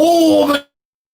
Oh,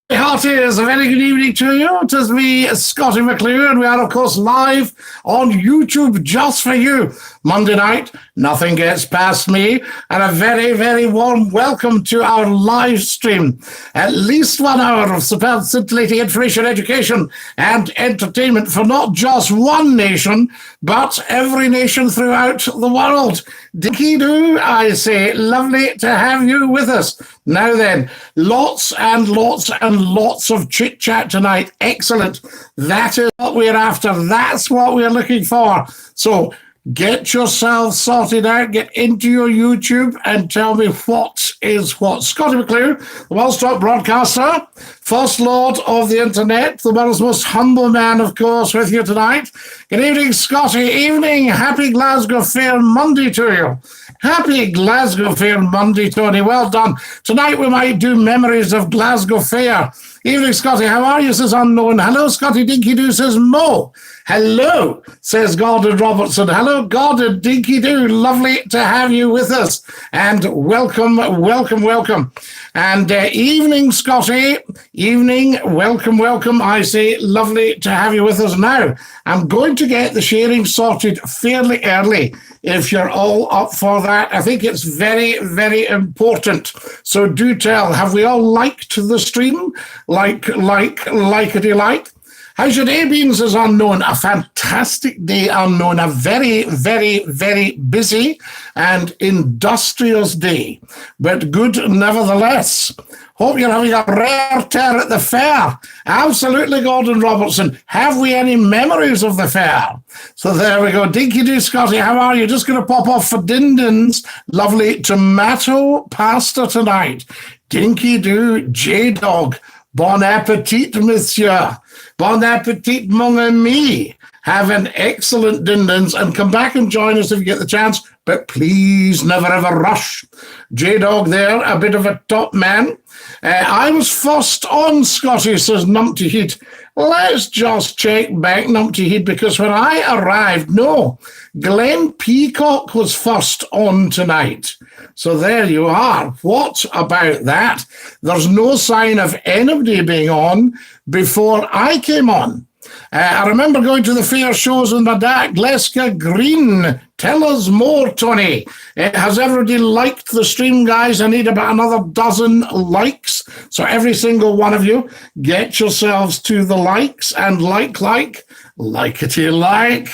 hearties, a very good evening to you. It is me, Scottie McCLUE, and we are, of course, live on YouTube just for you. Monday night, nothing gets past me, and a very, very warm welcome to our live stream. At least 1 hour of superb, scintillating information, education, and entertainment for not just one nation, but every nation throughout the world. Dinky-doo, I say, lovely to have you with us. Now then, lots and lots and lots of chit-chat tonight. Excellent. That is what we're after. That's what we're looking for. So get yourself sorted out, get into your YouTube and tell me what is what. Scottie McCLUE, the world's top broadcaster, first lord of the internet, the world's most humble man, of course, with you tonight. Good evening, Scottie. Evening. Happy Glasgow Fair Monday to you. Happy Glasgow Fair Monday, Tony. Well done. Tonight we might do memories of Glasgow Fair. Evening, Scottie. How are you, says Unknown. Hello, Scottie. Dinky-doo, says Mo. Hello, says Gordon Robertson. Hello, Gordon. Dinky-doo. Lovely to have you with us. And welcome, welcome, welcome. And evening, Scottie. Evening. Welcome, welcome. I say lovely to have you with us. Now, I'm going to get the sharing sorted fairly early. If you're all up for that, I think it's very, very important. So do tell, have we all liked the stream? Like-a-de-like? How's your day been, says Unknown? A fantastic day, Unknown. A very, very, very busy and industrious day, but good nevertheless. Hope you're having a rare tear at the fair. Absolutely, Gordon Robertson. Have we any memories of the fair? So there we go. Dinky-doo, Scottie, how are you? Just going to pop off for Dindin's lovely tomato pasta tonight. Dinky-doo, J-Dog. Bon appetit, monsieur. Bon appetit, mon ami. Have an excellent Dindin's and come back and join us if you get the chance, but please never ever rush. J-Dog there, a bit of a top man. I was first on, Scottie, says Numpty Heat. Let's just check back, Numpty Heat, because when I arrived, no, Glenn Peacock was first on tonight. So there you are. What about that? There's no sign of anybody being on before I came on. I remember going to the fair shows with my dad, Gleska Green. Tell us more, Tony. Has everybody liked the stream, guys? I need about another dozen likes. So every single one of you, get yourselves to the likes and like-it-y like.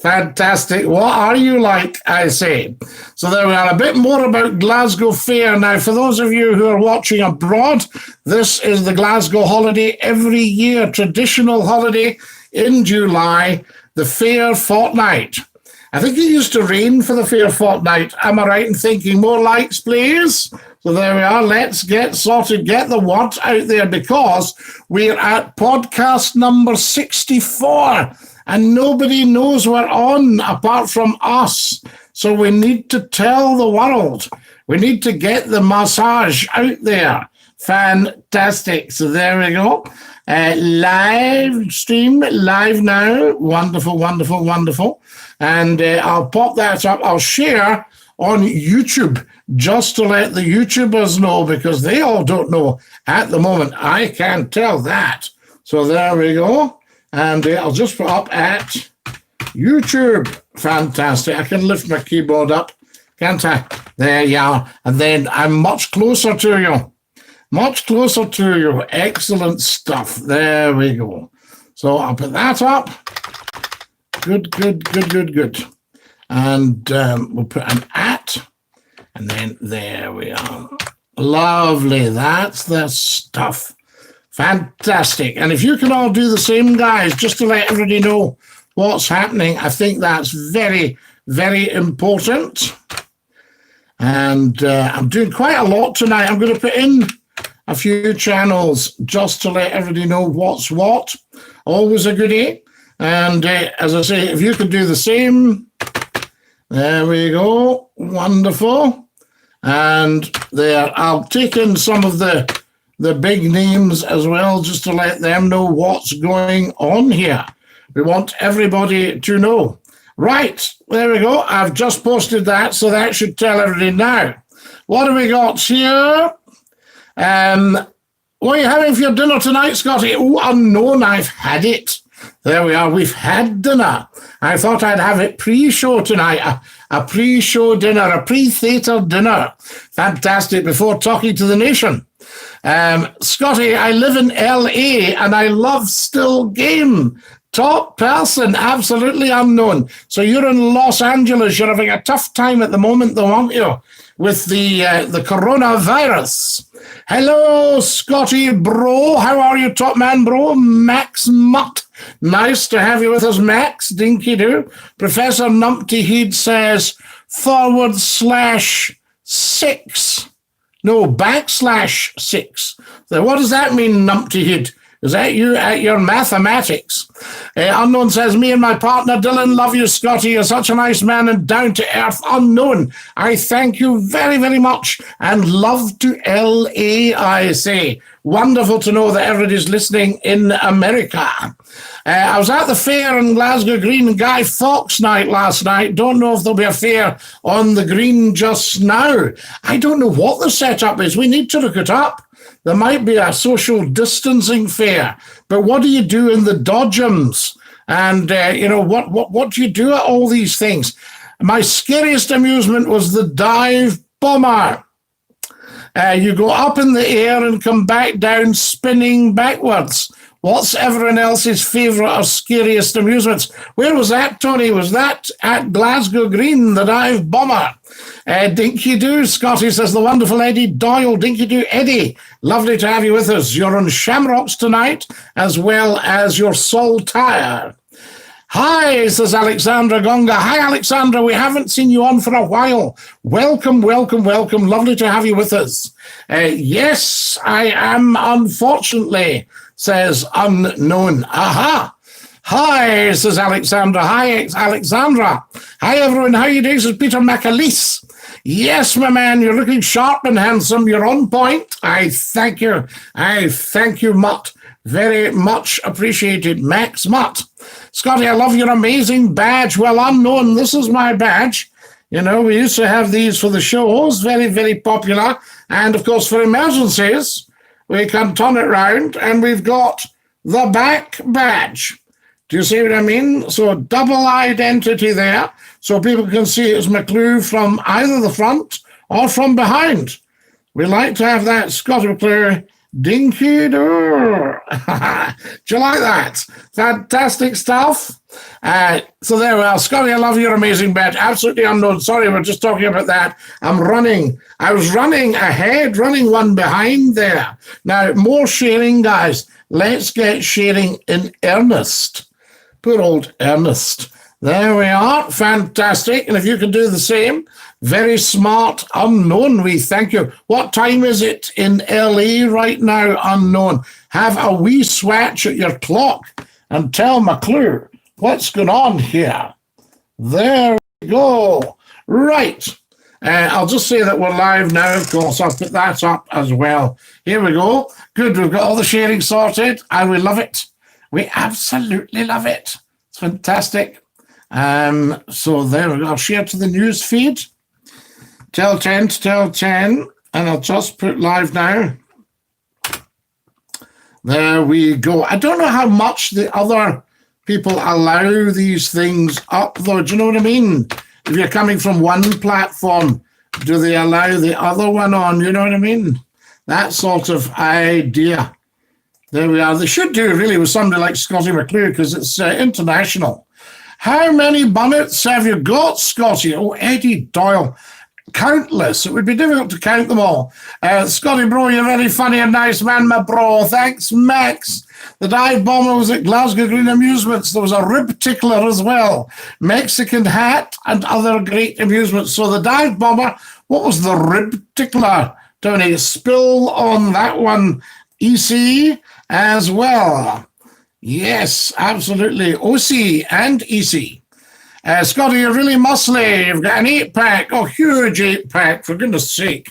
Fantastic. What are you like, I say? So there we are. A bit more about Glasgow Fair. Now, for those of you who are watching abroad, this is the Glasgow holiday every year, traditional holiday in July, the fair fortnight. I think it used to rain for the fair fortnight. Am I right in thinking? More likes, please? So there we are. Let's get sorted. Get the word out there because we're at podcast number 64 and nobody knows we're on apart from us. So we need to tell the world. We need to get the massage out there. Fantastic. So there we go. Live stream, live now. Wonderful, wonderful, wonderful. And I'll pop that up. I'll share on YouTube just to let the YouTubers know because they all don't know at the moment. I can tell that. So there we go. And I'll just put up at YouTube. Fantastic. I can lift my keyboard up, can't I? There you are. And then I'm much closer to you. Much closer to you. Excellent stuff. There we go. So I'll put that up. Good, good, good, good, good. And we'll put an at. And then there we are. Lovely. That's the stuff. Fantastic. And if you can all do the same, guys, just to let everybody know what's happening, I think that's very, very important. And I'm doing quite a lot tonight. I'm going to put in a few channels just to let everybody know what's what. Always a goodie. And as I say, if you could do the same, there we go. Wonderful. And there, I'll take in some of the big names as well, just to let them know what's going on here. We want everybody to know. Right, there we go. I've just posted that, so that should tell everybody now. What have we got here? What are you having for your dinner tonight, Scottie? Oh, unknown, I've had it. There we are, we've had dinner. I thought I'd have it pre-show tonight, a pre-show dinner, a pre-theatre dinner. Fantastic, before talking to the nation. Scottie, I live in LA and I love Still Game. Top person, absolutely unknown. So you're in Los Angeles. You're having a tough time at the moment, though, aren't you? With the coronavirus. Hello, Scottie, bro. How are you, top man, bro? Max Mutt. Nice to have you with us, Max. Dinky do. Professor Numpty Heed says /6. No, /6. So what does that mean, Numpty Heed? Is that you at your mathematics? Unknown says, me and my partner Dylan love you, Scottie. You're such a nice man and down to earth. Unknown, I thank you very, very much and love to LA, I say. Wonderful to know that everybody's listening in America. I was at the fair in Glasgow Green, Guy Fawkes night last night. Don't know if there'll be a fair on the Green just now. I don't know what the setup is. We need to look it up. There might be a social distancing fair, but what do you do in the dodgems? And, what do you do at all these things? My scariest amusement was the dive bomber. You go up in the air and come back down spinning backwards. What's everyone else's favourite or scariest amusements? Where was that, Tony? Was that at Glasgow Green, the dive bomber? Dinky do, Scottie says, the wonderful Eddie Doyle. Dinky do, Eddie. Lovely to have you with us. You're on Shamrocks tonight, as well as your Saltire. Hi, says Alexandra Gonga. Hi, Alexandra. We haven't seen you on for a while. Welcome, welcome, welcome. Lovely to have you with us. Yes, I am, unfortunately, says Unknown. Aha. Hi, says Alexandra. Hi, Alexandra. Hi, everyone. How are you doing? Says Peter McAleese. Yes, my man, you're looking sharp and handsome. You're on point. I thank you. I thank you, Mutt. Very much appreciated. Max Mutt. Scottie, I love your amazing badge. Well, Unknown, this is my badge. You know, we used to have these for the shows. Very, very popular. And, of course, for emergencies, we can turn it round, and we've got the back badge. Do you see what I mean? So double identity there, so people can see it's McClue from either the front or from behind. We like to have that, Scottie McClue. Dinky do. Do you like that? Fantastic stuff. So there we are. Scottie, I love your amazing badge. Absolutely unknown. Sorry, we're just talking about that. I was running ahead, running one behind there. Now, more sharing, guys. Let's get sharing in earnest. Poor old Ernest. There we are. Fantastic. And if you can do the same, very smart, Unknown, we thank you. What time is it in LA right now, Unknown? Have a wee swatch at your clock and tell McClue what's going on here. There we go. Right. I'll just say that we're live now, of course. I'll put that up as well. Here we go. Good. We've got all the sharing sorted, and we love it. We absolutely love it. It's fantastic. So there we go. I'll share to the news feed. Tell 10 to tell 10. And I'll just put live now. There we go. I don't know how much the other people allow these things up, though. Do you know what I mean? If you're coming from one platform, do they allow the other one on? You know what I mean? That sort of idea. There we are. They should do really with somebody like Scottie McClue because it's international. How many bonnets have you got, Scottie? Oh, Eddie Doyle. Countless. It would be difficult to count them all. Scottie, bro, you're very funny and nice man, my bro. Thanks, Max. The dive bomber was at Glasgow Green Amusements. There was a rib tickler as well. Mexican hat and other great amusements. So the dive bomber, what was the rib tickler? Tony, spill on that one. EC as well. Yes, absolutely. OC and EC. Scottie, you're really muscly. You've got an 8-pack. Oh, huge 8-pack, for goodness sake.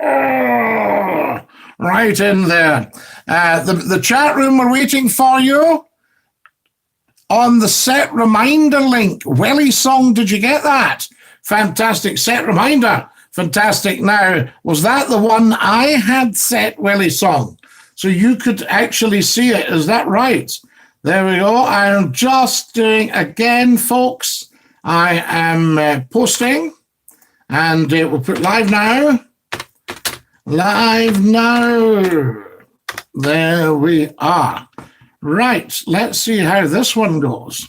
Oh, right in there. The chat room, we're waiting for you on the set reminder link. Welly song, did you get that? Fantastic set reminder. Fantastic. Now, was that the one I had set, Welly song? so you could actually see it. Is that right? There we go. I'm just doing again, folks. I am posting, and we'll put live now. Live now. There we are. Right, let's see how this one goes.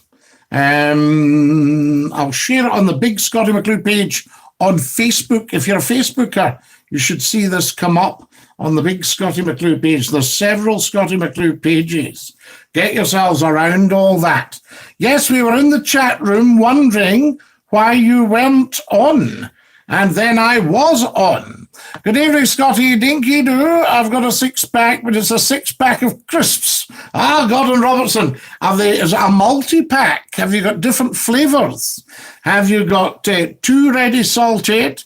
I'll share it on the big Scottie McClue page on Facebook. If you're a Facebooker, you should see this come up on the big Scottie McClue page. There's several Scottie McClue pages. Get yourselves around all that. Yes, we were in the chat room wondering why you weren't on. And then I was on. Good evening, Scottie. Dinky do. I've got a six-pack, but it's a six-pack of crisps. Gordon Robertson. Is it a multi-pack? Have you got different flavours? Have you got 2 ready salted,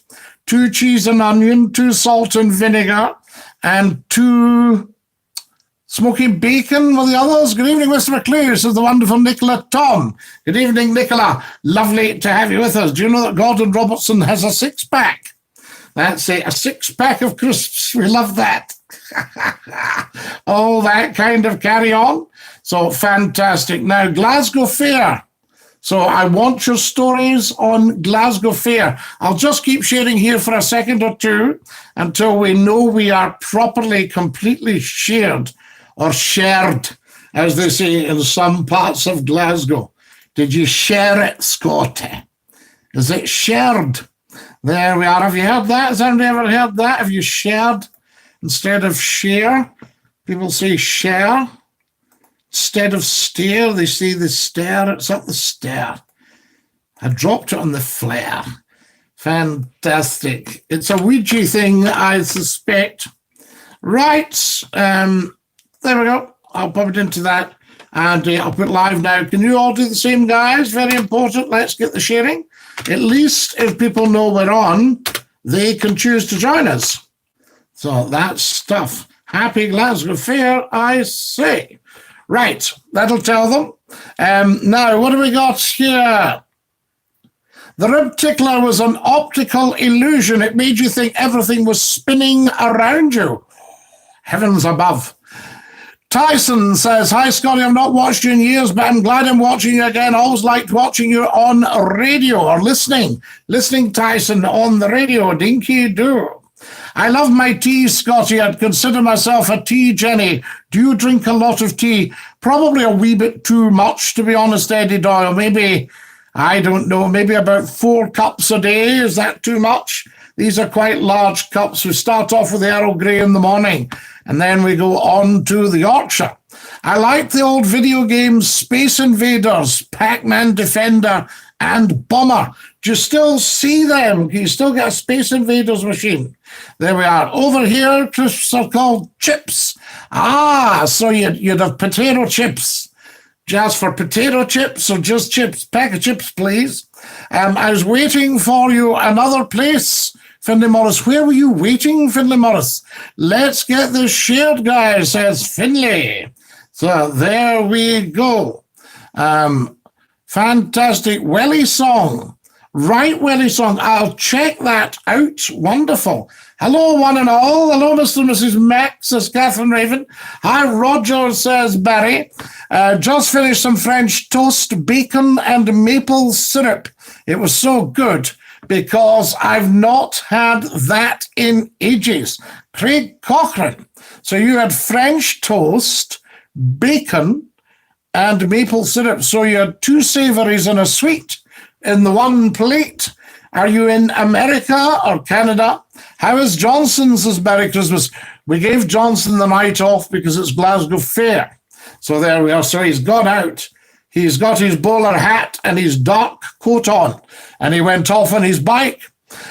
2 cheese and onion, 2 salt and vinegar, and 2 smoking bacon with the others? Good evening, Mr. McClue. This is the wonderful Nicola Tom. Good evening, Nicola. Lovely to have you with us. Do you know that Gordon Robertson has a six-pack? That's it, a six-pack of crisps. We love that. All that kind of carry on. So fantastic. Now, Glasgow Fair. So I want your stories on Glasgow Fair. I'll just keep sharing here for a second or two until we know we are properly, completely shared, or shared, as they say in some parts of Glasgow. Did you share it, Scottie? Is it shared? There we are. Have you heard that? Has anybody ever heard that? Have you shared instead of share? People say share. Instead of stare, they say the stair. It's up the stair. I dropped it on the flare. Fantastic. It's a Ouija thing, I suspect. Right. There we go. I'll pop it into that, and I'll put live now. Can you all do the same, guys? Very important. Let's get the sharing. At least if people know we're on, they can choose to join us. So that's stuff. Happy Glasgow Fair, I say. Right, that'll tell them. Now, what do we got here? The rib tickler was an optical illusion. It made you think everything was spinning around you. Heavens above. Tyson says, hi, Scottie, I've not watched you in years, but I'm glad I'm watching you again. Always liked watching you on radio or listening. Listening, Tyson, on the radio. Dinky do. I love my tea, Scottie. I'd consider myself a tea Jenny. Do you drink a lot of tea? Probably a wee bit too much, to be honest, Eddie Doyle. Maybe, I don't know, maybe about 4 cups a day. Is that too much? These are quite large cups. We start off with the Earl Grey in the morning, and then we go on to the Yorkshire. I like the old video games, Space Invaders, Pac-Man Defender, and Bomber. Do you still see them? Can you still get a Space Invaders machine? There we are. Over here, crisps are called chips. So you'd have potato chips. Just for potato chips or just chips? Pack of chips, please. I was waiting for you another place. Finlay Morris, where were you waiting, Finlay Morris? Let's get this shared, guys, says Finlay. So there we go. Fantastic. Welly song. Right, Welly song. I'll check that out. Wonderful. Hello, one and all. Hello, Mr. and Mrs. Max, says Catherine Raven. Hi, Roger, says Barry. Just finished some French toast, bacon, and maple syrup. It was so good, because I've not had that in ages. Craig Cochran. So you had French toast, bacon, and maple syrup. So you had 2 savouries and a sweet in the one plate. Are you in America or Canada? How is Johnson's this Merry Christmas? We gave Johnson the night off because it's Glasgow Fair. So there we are. So he's gone out. He's got his bowler hat and his dark coat on, and he went off on his bike.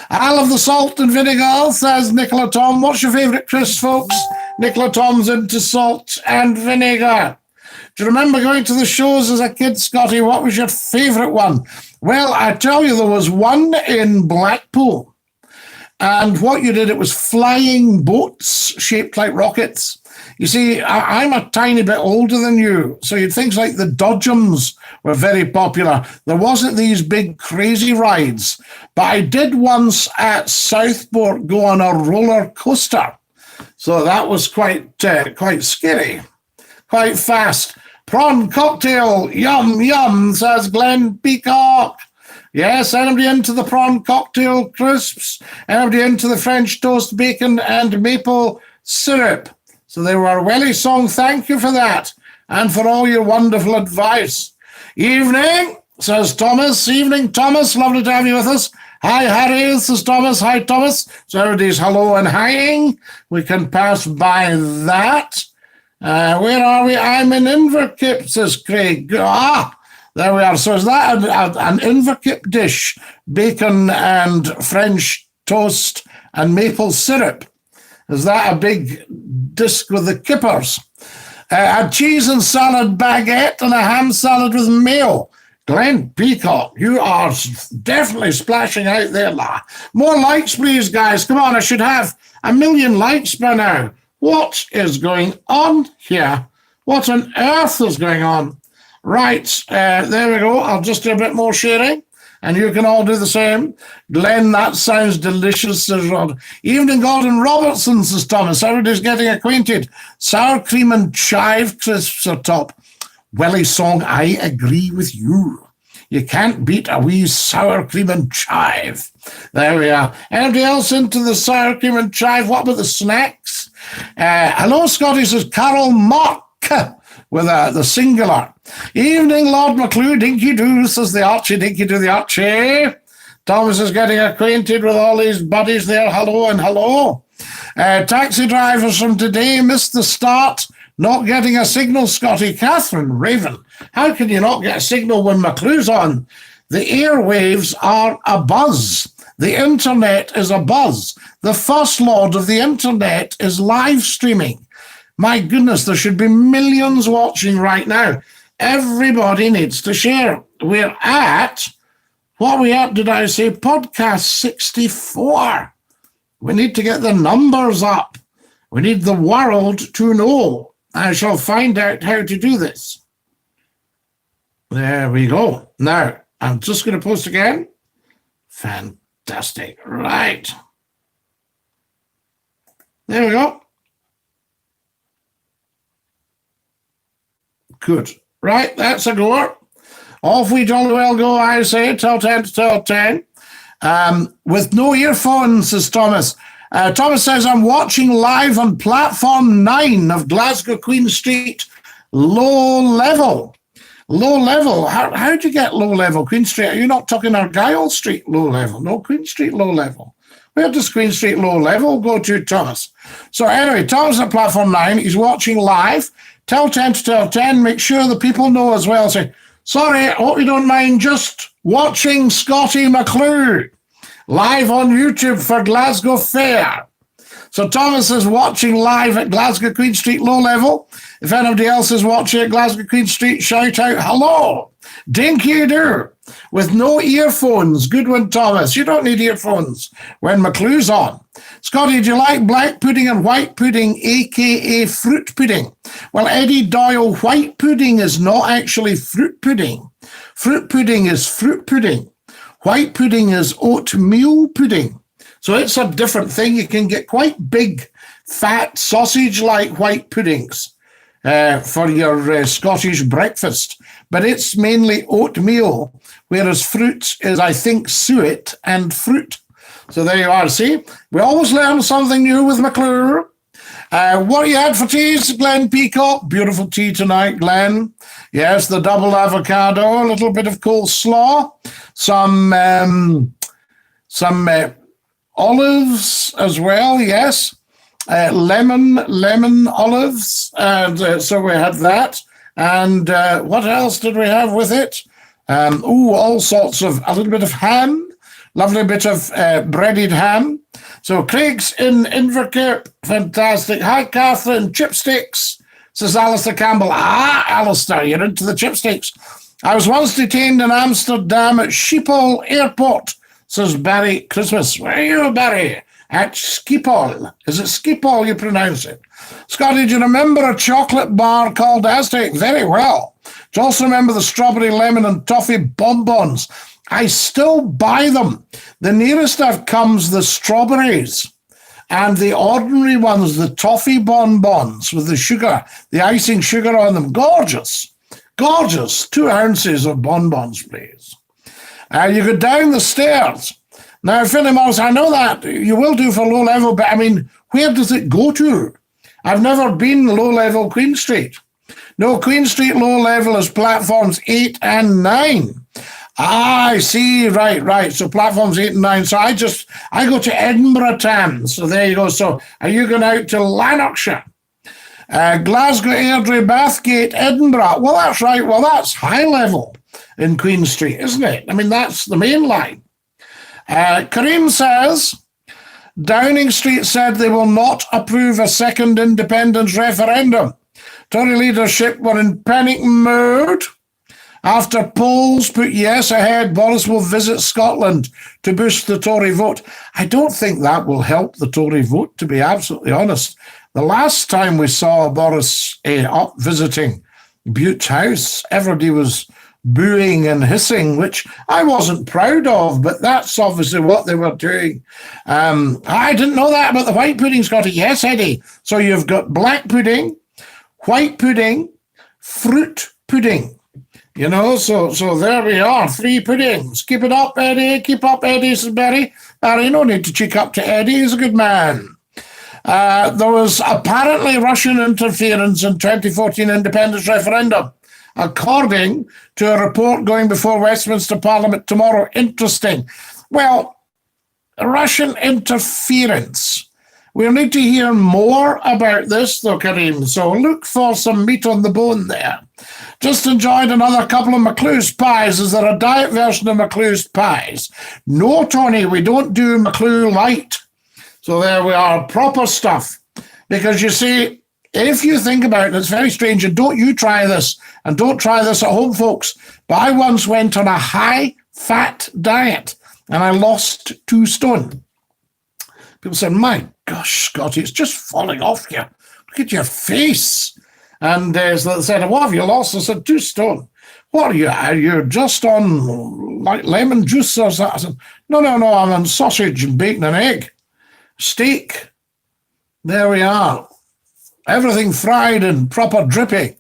I love the salt and vinegar, says Nicola Tom. What's your favourite crisp, folks? Nicola Tom's into salt and vinegar. Do you remember going to the shows as a kid, Scottie? What was your favourite one? Well, I tell you, there was one in Blackpool. And what you did, it was flying boats shaped like rockets. You see, I'm a tiny bit older than you, so you'd things like the Dodgems were very popular. There wasn't these big crazy rides, but I did once at Southport go on a roller coaster. So that was quite scary, quite fast. Prawn cocktail, yum, yum, says Glenn Peacock. Yes, anybody into the prawn cocktail crisps? Anybody into the French toast bacon and maple syrup? So they were Welly song. Thank you for that and for all your wonderful advice. Evening, says Thomas. Evening, Thomas. Lovely to have you with us. Hi, Harry, says Thomas. Hi, Thomas. So everybody's hello and hiing. We can pass by that. Where are we? I'm in Inverkip, says Craig. There we are. So is that an Inverkip dish? Bacon and French toast and maple syrup. Is that a big disc with the kippers? A cheese and salad baguette and a ham salad with mayo. Glenn Peacock, you are definitely splashing out there. More likes, please, guys. Come on, I should have 1 million likes by now. What is going on here? What on earth is going on? Right, there we go. I'll just do a bit more sharing, and you can all do the same. Glenn, that sounds delicious, says Rod. Evening, Gordon Robertson, says Thomas. Everybody's getting acquainted. Sour cream and chive crisps are top. Welly song, I agree with you. You can't beat a wee sour cream and chive. There we are. Anybody else into the sour cream and chive? What about the snacks? Hello, Scottie, says Carol Mark with the singular. Evening, Lord McClue, dinky do, says the Archie, dinky do the Archie. Thomas is getting acquainted with all these buddies there. Hello and hello. Taxi drivers from today missed the start. Not getting a signal, Scottie. Catherine Raven, how can you not get a signal when McClue's on? The airwaves are a buzz. The internet is a buzz. The first lord of the internet is live streaming. My goodness, there should be millions watching right now. Everybody needs to share. We're at, what are we at, did I say? Podcast 64. We need to get the numbers up. We need the world to know. I shall find out how to do this. There we go. Now, I'm just going to post again. Fantastic. Right. There we go. Good. Right, that's a goer. Off we jolly well go, I say, till 10 to till 10. With no earphones, says Thomas. Thomas says, I'm watching live on platform 9 of Glasgow Queen Street, low level. Low level. How do you get low level? Queen Street, are you not talking Argyle Street low level? No, Queen Street low level. Where does Queen Street low level go to, Thomas? So anyway, Thomas at platform 9. He's watching live. Tell 10 to tell 10. Make sure the people know as well. Say, sorry, I hope you don't mind just watching Scottie McClue live on YouTube for Glasgow Fair. So Thomas is watching live at Glasgow Queen Street low level. If anybody else is watching at Glasgow Queen Street, shout out, hello. Dinky do. With no earphones. Good one, Thomas. You don't need earphones when McClue's on. Scottie, do you like black pudding and white pudding, a.k.a. fruit pudding? Well, Eddie Doyle, white pudding is not actually fruit pudding. Fruit pudding is fruit pudding. White pudding is oatmeal pudding. So it's a different thing. You can get quite big, fat, sausage-like white puddings for your Scottish breakfast. But it's mainly oatmeal, whereas fruit is, I think, suet and fruit. So there you are. See, we always learn something new with McClue. What you had for teas, Glenn Peacock? Beautiful tea tonight, Glenn. Yes, the double avocado, a little bit of coleslaw, some olives as well, yes. Lemon olives. And so we had that. And what else did we have with it? All sorts of, a little bit of ham. Lovely bit of breaded ham. So Craig's in Inverkirk. Fantastic. Hi, Catherine. Chipsticks, says Alistair Campbell. Alistair, you're into the chipsticks. I was once detained in Amsterdam at Schiphol Airport, says Barry Christmas. Where are you, Barry? At Schiphol. Is it Schiphol you pronounce it? Scottie, do you remember a chocolate bar called Aztec? Very well. Do you also remember the strawberry, lemon, and toffee bonbons? I still buy them. The nearest I've come's the strawberries. and the ordinary ones, the toffee bonbons with the sugar, the icing sugar on them. Gorgeous. Gorgeous. 2 ounces of bonbons, please. You go down the stairs. Now, Philly Morris, I know that you will do for low level, but I mean, where does it go to? I've never been low level Queen Street. No, Queen Street low level is platforms 8 and 9. I see. Right. So platforms 8 and 9. So I go to Edinburgh Town. So there you go. So are you going out to Lanarkshire? Glasgow, Airdrie, Bathgate, Edinburgh. Well, that's right. Well, that's high level in Queen Street, isn't it? I mean, that's the main line. Kareem says, Downing Street said they will not approve a second independence referendum. Tory leadership were in panic mode. After polls put yes ahead, Boris will visit Scotland to boost the Tory vote. I don't think that will help the Tory vote, to be absolutely honest. The last time we saw Boris up visiting Bute House, everybody was booing and hissing, which I wasn't proud of, but that's obviously what they were doing. I didn't know that about the white pudding, Scottie. Yes, Eddie. So you've got black pudding, white pudding, fruit pudding. You know, so there we are, 3 puddings. Keep it up, Eddie. Keep up, Eddie, says Barry. Barry, no need to cheek up to Eddie. He's a good man. There was apparently Russian interference in 2014 independence referendum, according to a report going before Westminster Parliament tomorrow. Interesting. Well, Russian interference. We'll need to hear more about this, though, Kareem. So look for some meat on the bone there. Just enjoyed another couple of McClue's pies. Is there a diet version of McClue's pies? No, Tony, we don't do McClue Light. So there we are, proper stuff. Because you see, if you think about it, it's very strange, and don't you try this, and don't try this at home, folks. But I once went on a high-fat diet, and I lost 2 stone. People said, my gosh, Scottie, it's just falling off you. Look at your face. And so they said, what have you lost? I said, 2 stone. What are you? Are you just on like lemon juice or something? I said, no, I'm on sausage and bacon and egg. Steak. There we are. Everything fried and proper drippy.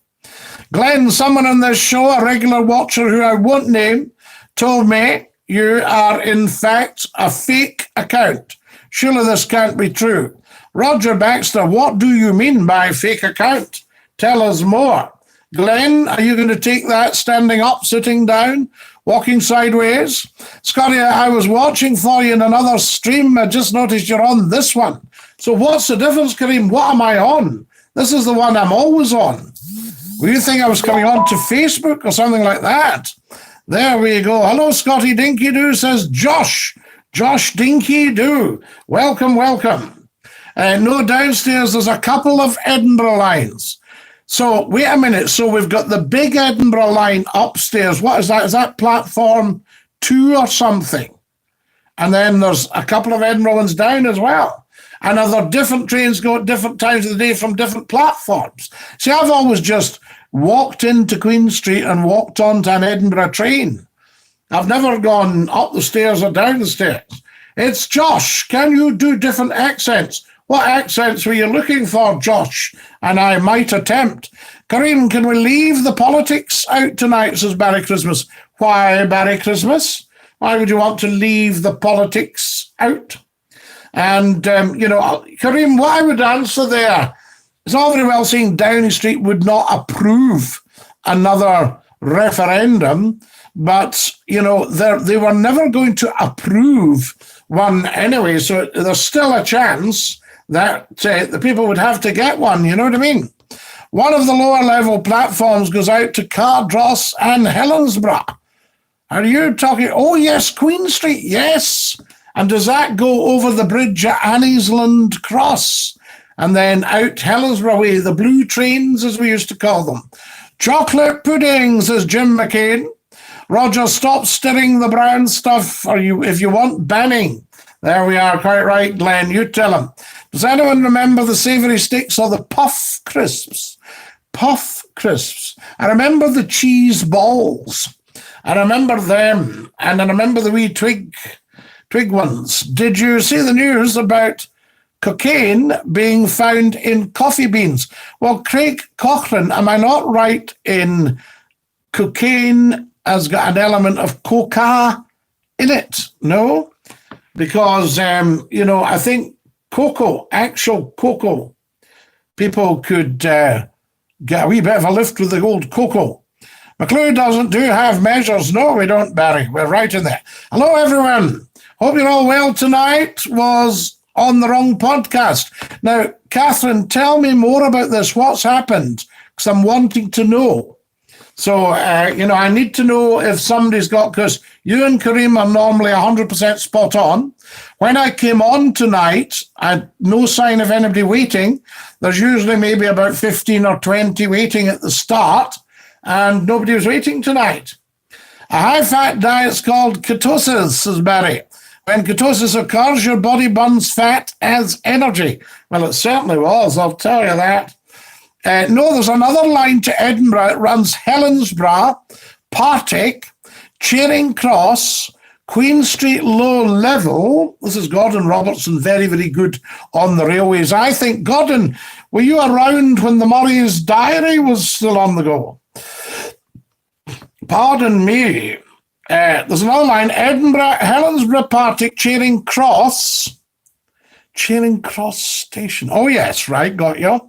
Glenn, someone on this show, a regular watcher who I won't name, told me you are in fact a fake account. Surely this can't be true. Roger Baxter, what do you mean by fake account? Tell us more. Glenn, are you going to take that standing up, sitting down, walking sideways? Scottie, I was watching for you in another stream. I just noticed you're on this one. So what's the difference, Kareem? What am I on? This is the one I'm always on. Were you think I was coming on to Facebook or something like that? There we go. Hello, Scottie Dinky Doo, says Josh. Josh Dinky Doo. Welcome. No, downstairs, there's a couple of Edinburgh lines. So wait a minute. So we've got the big Edinburgh line upstairs. What is that? Is that platform 2 or something? And then there's a couple of Edinburgh ones down as well. And other different trains go at different times of the day from different platforms. See, I've always just walked into Queen Street and walked onto an Edinburgh train. I've never gone up the stairs or down the stairs. It's Josh. Can you do different accents? What accents were you looking for, Josh? And I might attempt. Kareem, can we leave the politics out tonight, says Barry Christmas. Why, Barry Christmas? Why would you want to leave the politics out? And, Kareem, what I would answer there, it's all very well saying Downing Street would not approve another referendum, but, they were never going to approve one anyway, so there's still a chance that the people would have to get one, you know what I mean? One of the lower level platforms goes out to Cardross and Helensburgh. Are you talking? Oh, yes, Queen Street, yes. And does that go over the bridge at Anniesland Cross? And then out Helensburgh way, the blue trains, as we used to call them. Chocolate pudding, says Jim McCain. Roger, stop stirring the brown stuff if you want banning. There we are, quite right, Glenn. You tell him. Does anyone remember the savoury sticks or the puff crisps? Puff crisps. I remember the cheese balls. I remember them. And I remember the wee twig ones. Did you see the news about cocaine being found in coffee beans. Well, Craig Cochrane, am I not right in cocaine has got an element of coca in it? No? Because, I think actual cocoa, people could get a wee bit of a lift with the old cocoa. McClue doesn't have measures. No, we don't, Barry. We're right in there. Hello, everyone. Hope you're all well tonight. Was on the wrong podcast. Now, Catherine, tell me more about this. What's happened? Because I'm wanting to know. So, I need to know if somebody's got, because you and Kareem are normally 100% spot on. When I came on tonight, I had no sign of anybody waiting. There's usually maybe about 15 or 20 waiting at the start, and nobody was waiting tonight. A high-fat diet's called ketosis, says Barry. When ketosis occurs, your body burns fat as energy. Well, it certainly was, I'll tell you that. No, there's another line to Edinburgh. It runs Helensburgh, Partick, Charing Cross, Queen Street Low Level. This is Gordon Robertson, very, very good on the railways. I think, Gordon, were you around when the Murray's Diary was still on the go? Pardon me. There's another line, Edinburgh, Helensburgh, Partick, Charing Cross Station. Oh, yes, right, got you.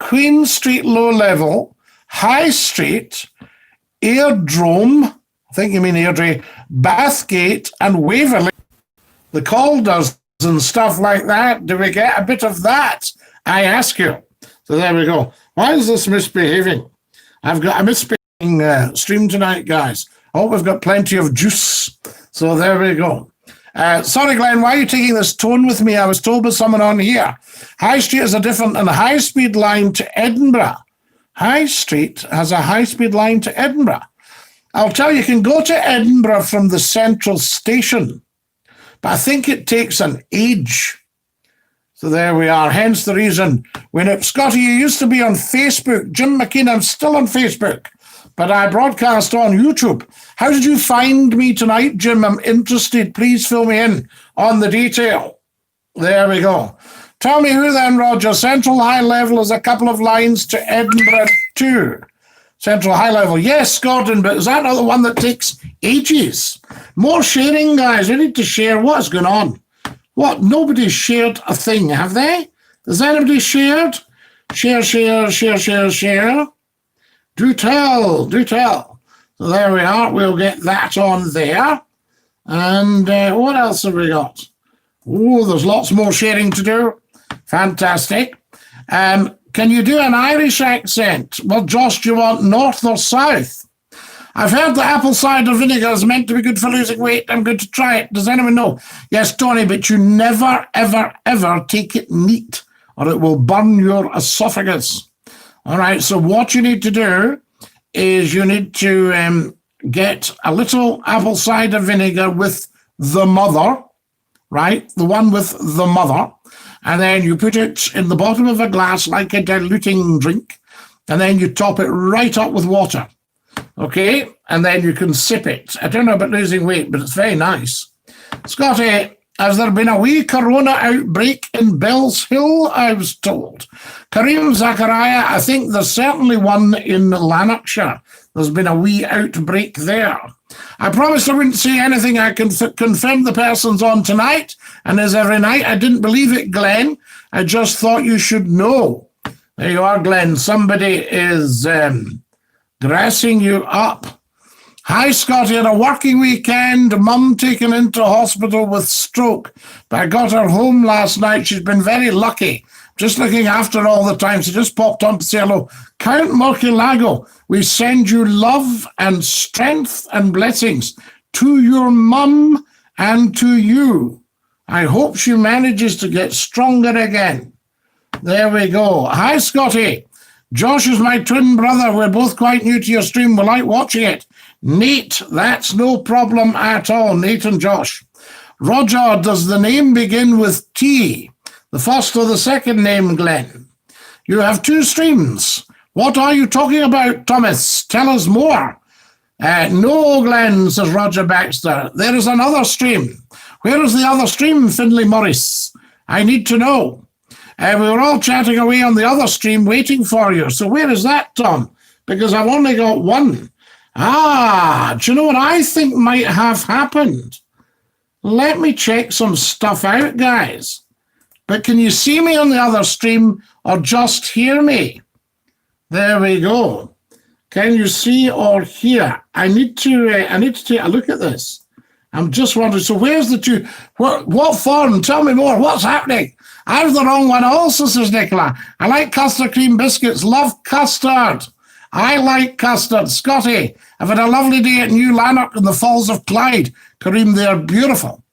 Queen Street Low Level, High Street, Airdrome, I think you mean Airdrie, Bathgate and Waverley, the Calders and stuff like that. Do we get a bit of that? I ask you. So there we go. Why is this misbehaving? I've got a misbehaving stream tonight, guys. I hope we've got plenty of juice. So there we go. Sorry, Glenn, why are you taking this tone with me? I was told by someone on here. High Street is a different and high-speed line to Edinburgh. High Street has a high-speed line to Edinburgh. I'll tell you, you can go to Edinburgh from the central station, but I think it takes an age. So there we are, hence the reason. Scottie, you used to be on Facebook. Jim McKean, I'm still on Facebook, but I broadcast on YouTube. How did you find me tonight, Jim? I'm interested. Please fill me in on the detail. There we go. Tell me who then, Roger. Central High Level is a couple of lines to Edinburgh too. Central High Level. Yes, Gordon, but is that not the one that takes ages? More sharing, guys. We need to share. What's going on? What? Nobody's shared a thing, have they? Has anybody shared? Share. Do tell. So there we are. We'll get that on there. And what else have we got? Oh, there's lots more sharing to do. Fantastic. Can you do an Irish accent? Well, Josh, do you want north or south? I've heard that apple cider vinegar is meant to be good for losing weight. I'm going to try it. Does anyone know? Yes, Tony, but you never, ever, ever take it neat or it will burn your esophagus. All right, so what you need to do is you need to get a little apple cider vinegar with the mother, right? The one with the mother. And then you put it in the bottom of a glass like a diluting drink. And then you top it right up with water. Okay? And then you can sip it. I don't know about losing weight, but it's very nice. Scottie, has there been a wee corona outbreak in Bells Hill? I was told. Kareem Zachariah, I think there's certainly one in Lanarkshire. There's been a wee outbreak there. I promised I wouldn't say anything. I can confirm the person's on tonight, and as every night, I didn't believe it, Glenn. I just thought you should know. There you are, Glenn. Somebody is grassing you up. Hi, Scottie. Had a working weekend. Mum taken into hospital with stroke, but I got her home last night. She's been very lucky. Just looking after her all the time. She just popped on to say hello. Count Murcielago, we send you love and strength and blessings to your mum and to you. I hope she manages to get stronger again. There we go. Hi, Scottie. Josh is my twin brother. We're both quite new to your stream. We like watching it. Nate, that's no problem at all. Nate and Josh. Roger, does the name begin with T? The first or the second name, Glenn? You have two streams. What are you talking about, Thomas? Tell us more. No, Glenn, says Roger Baxter. There is another stream. Where is the other stream, Finlay Morris? I need to know. We were all chatting away on the other stream waiting for you. So where is that, Tom? Because I've only got one. Do you know what I think might have happened? Let me check some stuff out, guys. But can you see me on the other stream or just hear me? There we go. Can you see or hear? I need to take a look at this. I'm just wondering, so where's the two? What form? Tell me more. What's happening? I have the wrong one also, says Nicola. I like custard cream biscuits. Love custard. I like custard. Scottie, I've had a lovely day at New Lanark in the Falls of Clyde. Kareem, they're beautiful.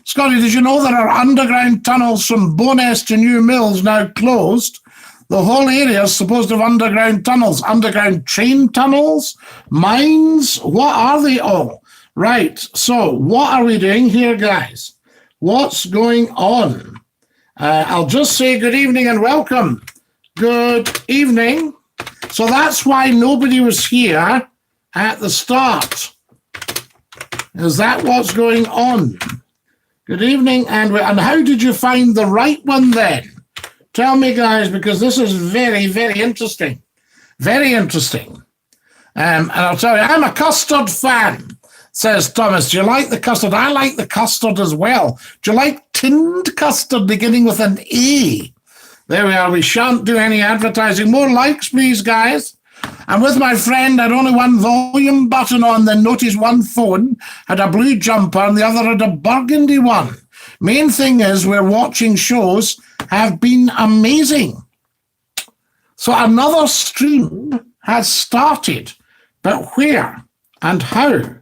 Scottie, did you know there are underground tunnels from Bowness to New Mills now closed? The whole area is supposed to have underground tunnels. Underground train tunnels? Mines? What are they all? Right, so what are we doing here, guys? What's going on? I'll just say good evening and welcome. Good evening. So that's why nobody was here at the start. Is that what's going on? Good evening, and how did you find the right one then? Tell me, guys, because this is very, very interesting. Very interesting. And I'll tell you, I'm a custard fan, says Thomas. Do you like the custard? I like the custard as well. Do you like tinned custard beginning with an E? There we are. We shan't do any advertising. More likes, please, guys. I'm with my friend. Had only one volume button on, then noticed one phone had a blue jumper and the other had a burgundy one. Main thing is we're watching shows have been amazing. So another stream has started, but where and how?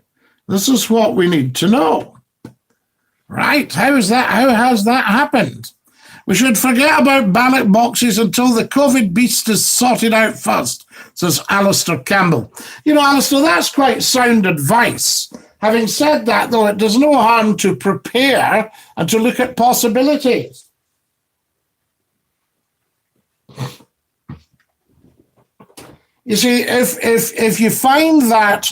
This is what we need to know. Right, how has that happened? We should forget about ballot boxes until the COVID beast is sorted out first, says Alistair Campbell. You know, Alistair, that's quite sound advice. Having said that, though, it does no harm to prepare and to look at possibilities. You see, if you find that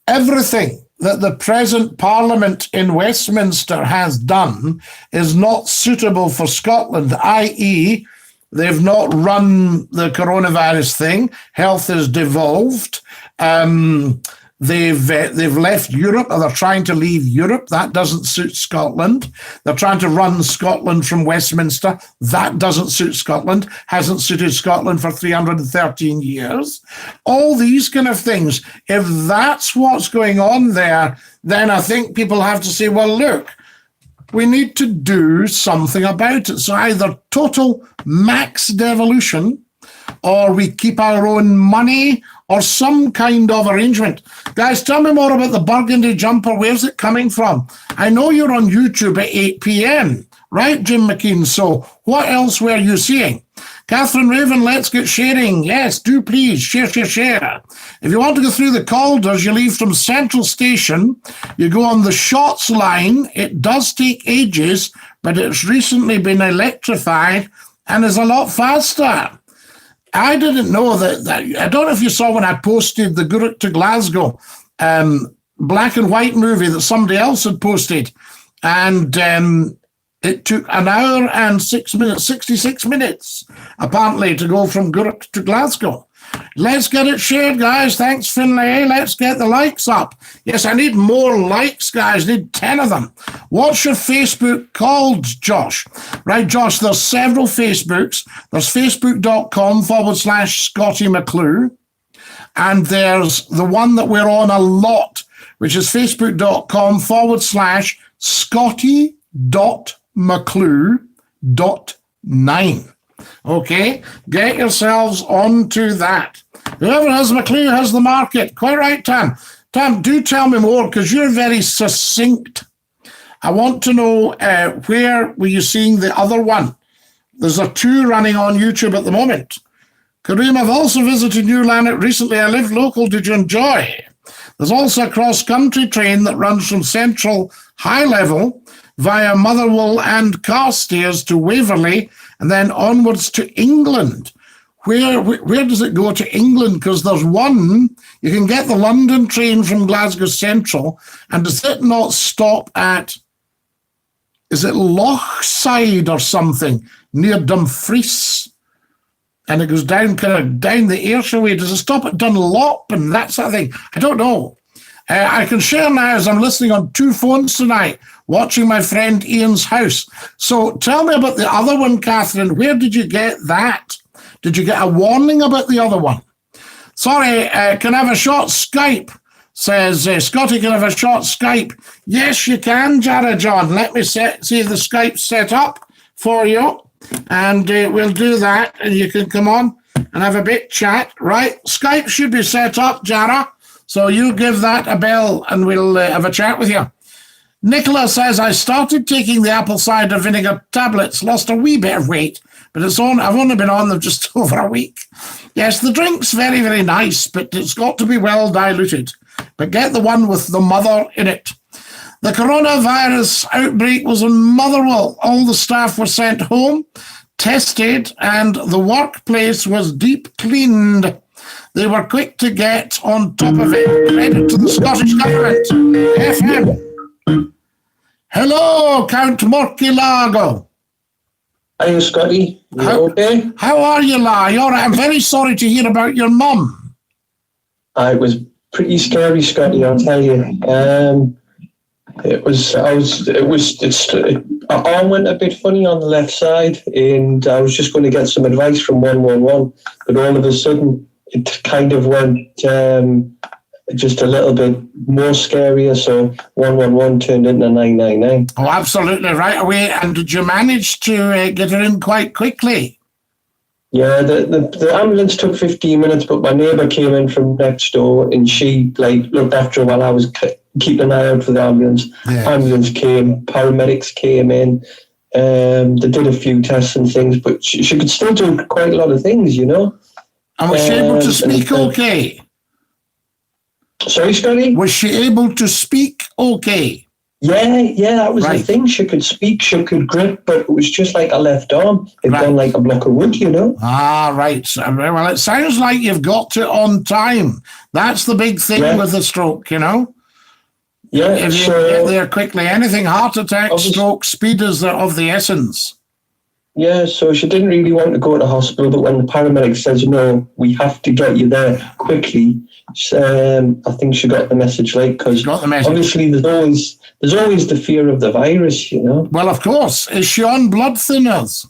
everything that the present Parliament in Westminster has done is not suitable for Scotland, i.e., they've not run the coronavirus thing, health is devolved, they've left Europe, or they're trying to leave Europe, that doesn't suit Scotland. They're trying to run Scotland from Westminster, that doesn't suit Scotland, hasn't suited Scotland for 313 years. All these kind of things, if that's what's going on there, then I think people have to say, well, look, we need to do something about it. So either total max devolution, or we keep our own money, or some kind of arrangement. Guys, tell me more about the burgundy jumper. Where's it coming from? I know you're on YouTube at 8 p.m., right, Jim McKean? So what else were you seeing? Catherine Raven, let's get sharing. Yes, do please, share. If you want to go through the Calders, you leave from Central Station, you go on the Shotts line. It does take ages, but it's recently been electrified and is a lot faster. I didn't know that. I don't know if you saw when I posted the Guruk to Glasgow black and white movie that somebody else had posted. And it took an hour and 66 minutes, apparently, to go from Guruk to Glasgow. Let's get it shared, guys. Thanks, Finlay. Let's get the likes up. Yes, I need more likes, guys. I need 10 of them. What's your Facebook called, Josh? Right, Josh, there's several Facebooks. There's facebook.com/Scottie McClue. And there's the one that we're on a lot, which is facebook.com/Scottie.McClue.9. Okay, get yourselves onto that. Whoever has McClue has the market. Quite right, Tam. Tam, do tell me more, because you're very succinct. I want to know where were you seeing the other one? There's a 2 running on YouTube at the moment. Kareem, I've also visited New Lanark recently. I live local. Did you enjoy? There's also a cross-country train that runs from Central High Level via Motherwell and Carstairs to Waverley, and then onwards to England. Where does it go to England? Because there's one, you can get the London train from Glasgow Central, and does it not stop at is it Lochside or something, near Dumfries? And it goes down, kind of down the Ayrshire way. Does it stop at Dunlop and that sort of thing? I don't know. I can share now as I'm listening on 2 phones tonight, watching my friend Ian's house. So tell me about the other one, Catherine. Where did you get that? Did you get a warning about the other one? Sorry, can I have a short Skype? Says Scottie, can I have a short Skype? Yes, you can, Jara John. Let me see if the Skype's set up for you. And we'll do that, and you can come on and have a bit chat. Right, Skype should be set up, Jara. So you give that a bell, and we'll have a chat with you. Nicola says, I started taking the apple cider vinegar tablets, lost a wee bit of weight, but I've only been on them just over a week. Yes, the drink's very, very nice, but it's got to be well diluted. But get the one with the mother in it. The coronavirus outbreak was in Motherwell. All the staff were sent home, tested, and the workplace was deep cleaned. They were quick to get on top of it. Credit to the Scottish Government. FM. Hello, Count Morkilago. Hi, Scottie. Okay? How are you, La? You're all right? I'm very sorry to hear about your mum. It was pretty scary, Scottie, I'll tell you. My arm went a bit funny on the left side, and I was just going to get some advice from 111, but all of a sudden it kind of went just a little bit more scarier, so 111 turned into 999. Oh, absolutely, right away. And did you manage to get her in quite quickly? Yeah, the ambulance took 15 minutes, but my neighbour came in from next door, and she looked after her while I was keeping an eye out for the ambulance. Yeah. Ambulance came, paramedics came in, they did a few tests and things, but she could still do quite a lot of things, you know. And was she able to speak okay? Sorry, Scottie? Was she able to speak okay? Yeah, that was the thing. She could speak, she could grip, but it was just like a left arm. It'd gone like a block of wood, you know? Ah, right. Well, it sounds like you've got it on time. That's the big thing with the stroke, you know? Yeah. If you get there quickly, anything, heart attack, stroke, speed is of the essence. Yeah, so she didn't really want to go to hospital, but when the paramedic says, no, we have to get you there quickly, I think she got the message late, because obviously there's always the fear of the virus, you know. Well, of course. Is she on blood thinners?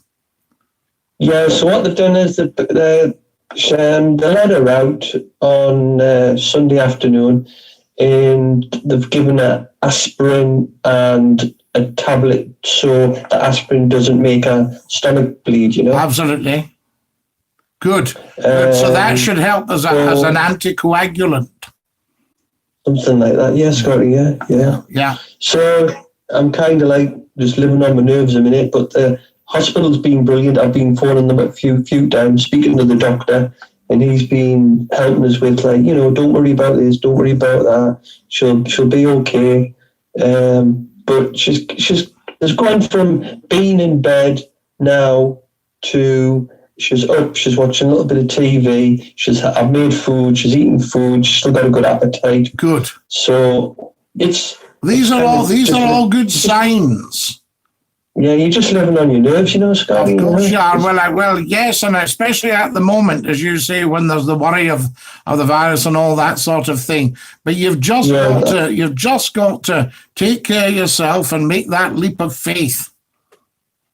Yeah, so what they've done is they let her out on Sunday afternoon, and they've given her aspirin and a tablet so the aspirin doesn't make her stomach bleed, you know. Absolutely. Good. So that should help as an anticoagulant. Something like that. Yeah, Scottie, yeah. So I'm kind of like just living on my nerves a minute, but the hospital's been brilliant. I've been phoning them a few times, speaking to the doctor, and he's been helping us with, like, you know, don't worry about this, don't worry about that. She'll be okay. But she's gone from being in bed now to she's up, she's watching a little bit of TV, I've made food, she's eating food, she's still got a good appetite. Good. So these are all good signs. Yeah, you're just living on your nerves, you know, Scottie. Of course you are. Well, yes, and especially at the moment, as you say, when there's the worry of the virus and all that sort of thing. But you've just got to take care of yourself and make that leap of faith.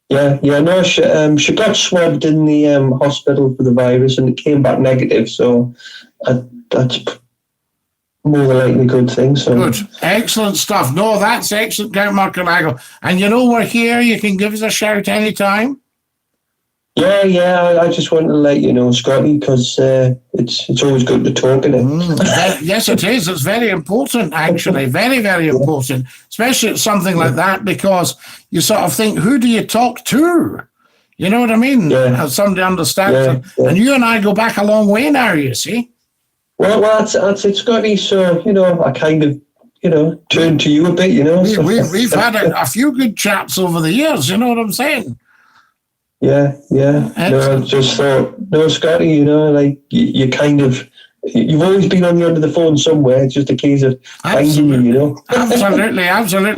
Yeah. No, she got swabbed in the hospital for the virus, and it came back negative. So that's more than likely a good thing. So good, excellent stuff. No, that's excellent, Count Morkilago. And you know we're here. You can give us a shout anytime. Yeah. I just wanted to let you know, Scottie, because it's always good to talk in it. Yes, it is. It's very important, actually. Very, very important, especially at something like that, because you sort of think, who do you talk to? You know what I mean? As somebody understands. Yeah. And you and I go back a long way now, you see. Well, that's it, Scottie. So, you know, I kind of, you know, turned to you a bit, you know. We've had a few good chats over the years, you know what I'm saying? Yeah. No, I just thought, no, Scottie, you know, like you kind of, You've always been on the end of the phone somewhere. It's just a case of finding you, you know. Absolutely.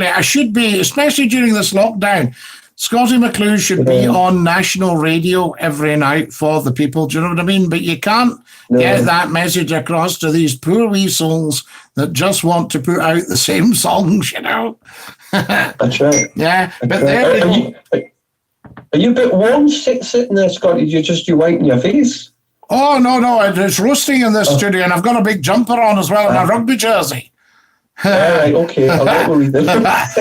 I should be, especially during this lockdown. Scottie McClue should be on national radio every night for the people. Do you know what I mean? But you can't get that message across to these poor wee souls that just want to put out the same songs, you know. That's right. Yeah, but there we go. Are you a bit warm sitting there, Scotty? You're wiping your face? Oh, no, it's roasting in this studio, and I've got a big jumper on as well and a rugby jersey. All right, okay, I'll get worried then.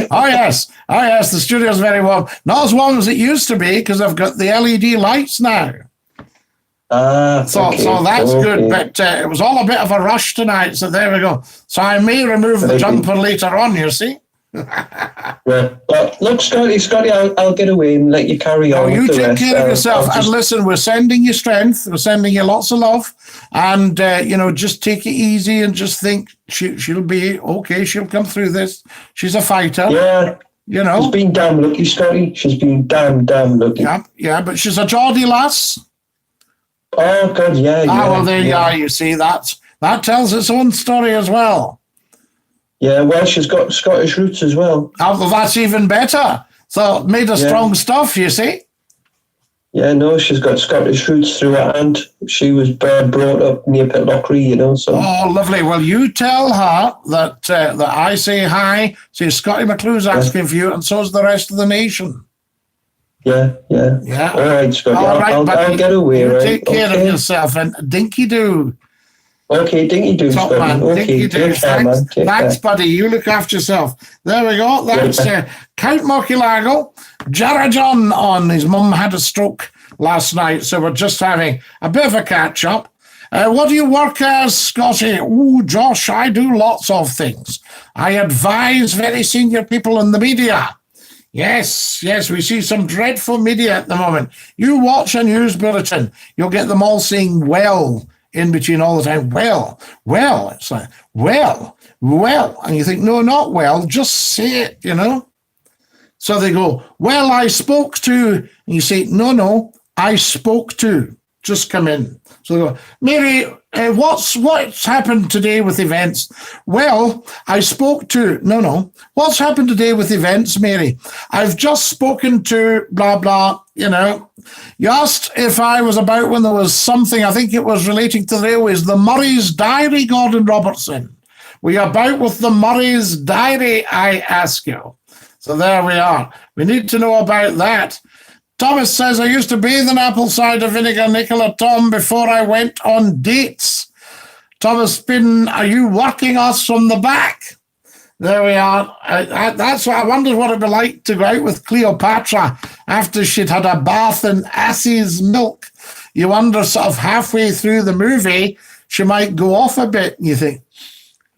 Oh yes, the studio's very warm. Not as warm as it used to be because I've got the LED lights now. So that's good, but it was all a bit of a rush tonight, so there we go. So I may remove the jumper later on, you see. Yeah. But look, Scotty, I'll get away and let you carry on. You take care of yourself, and listen, we're sending you strength, we're sending you lots of love, and just take it easy and just think she'll be okay. She'll come through this. She's a fighter. Yeah. You know, she's been damn lucky, Scotty. She's been damn lucky. Yeah, but she's a Geordie lass. Oh God, yeah. Well, there you are. You see, that tells its own story as well. Yeah, well, she's got Scottish roots as well. Oh, well, that's even better. So made of strong stuff, you see. Yeah, no, she's got Scottish roots through her aunt. She was brought up near Pitlochry, you know. So. Oh, lovely. Well, you tell her that I say hi. Say Scottie McClue's asking for you, and so's the rest of the nation. Yeah. All right, Scotty. All right, I'll get away, you right? Take care of yourself, and dinky-doo. Okay, dinky-doo, Top Scotty. man, Okay, dinky-doo. Thanks, buddy. You look after yourself. There we go. That's Count Mockilago. Jarrah John on. His mum had a stroke last night, so we're just having a bit of a catch-up. What do you work as, Scotty? Oh, Josh, I do lots of things. I advise very senior people in the media. Yes, we see some dreadful media at the moment. You watch a news bulletin, you'll get them all saying, well, in between all the time. Well. It's like, well. And you think, no, not well, just say it, you know. So they go, well, I spoke to, and you say, no, I spoke to. Just come in. So they go, Mary, what's happened today with events? Well, I spoke to, no. What's happened today with events, Mary? I've just spoken to blah, blah, you know. You asked if I was about when there was something, I think it was relating to the railways, the Murray's Diary, Gordon Robertson. Were you about with the Murray's Diary, I ask you? So there we are. We need to know about that. Thomas says, I used to bathe in apple cider vinegar, Nicola Tom, before I went on dates. Thomas Pin, are you working us from the back? There we are. That's what I wondered what it'd be like to go out with Cleopatra after she'd had a bath in ass's milk. You wonder sort of halfway through the movie, she might go off a bit. And you think,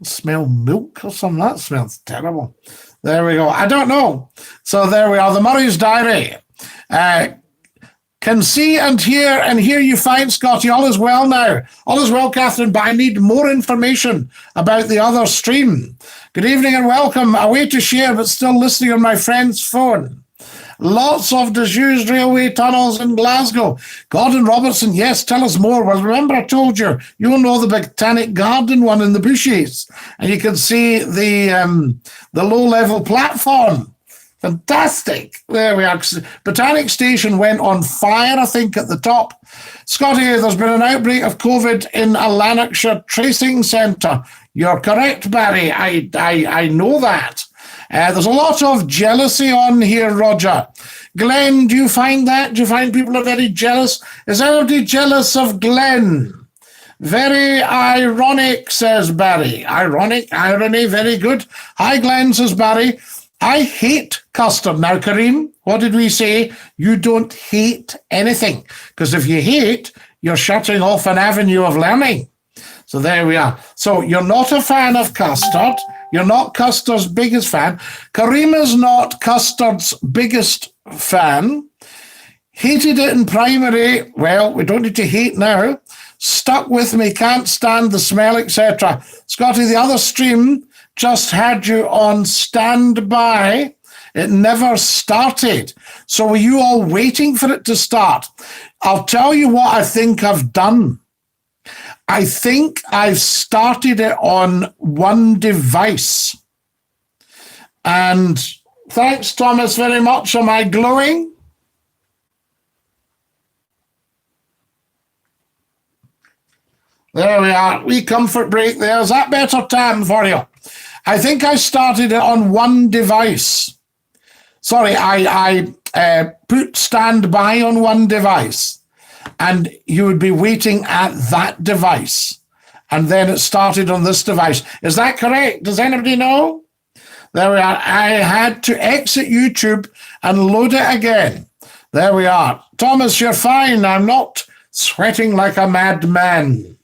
smell milk or something? That smells terrible. There we go. I don't know. So there we are. The Murray's Diary. Can see and here you find, Scotty, all is well now. All is well, Catherine, but I need more information about the other stream. Good evening and welcome. Away to share, but still listening on my friend's phone. Lots of disused railway tunnels in Glasgow. Gordon Robertson, yes, tell us more. Well, remember I told you, you'll know the Botanic Garden one in the bushes. And you can see the low-level platform. Fantastic. There we are. Botanic Station went on fire, I think, at the top. Scotty, there's been an outbreak of COVID in a Lanarkshire tracing centre. You're correct, Barry. I know that. There's a lot of jealousy on here, Roger. Glenn, do you find that? Do you find people are very jealous? Is anybody jealous of Glenn? Very ironic, says Barry. Irony, very good. Hi, Glenn, says Barry. I hate custard. Now, Kareem, what did we say? You don't hate anything, because if you hate, you're shutting off an avenue of learning. So there we are. So you're not a fan of custard. You're not custard's biggest fan. Kareem is not custard's biggest fan. Hated it in primary. Well, we don't need to hate now. Stuck with me, can't stand the smell, etc. Scotty, the other stream just had you on standby. It never started. So were you all waiting for it to start? I'll tell you what I think I've done. I think I've started it on one device. And thanks, Thomas, very much. Am I glowing? There we are. Wee comfort break there. Is that better, Tam, for you? I think I started it on one device. Sorry, I put standby on one device, and you would be waiting at that device, and then it started on this device. Is that correct? Does anybody know? There we are. I had to exit YouTube and load it again. There we are. Thomas, you're fine. I'm not sweating like a madman.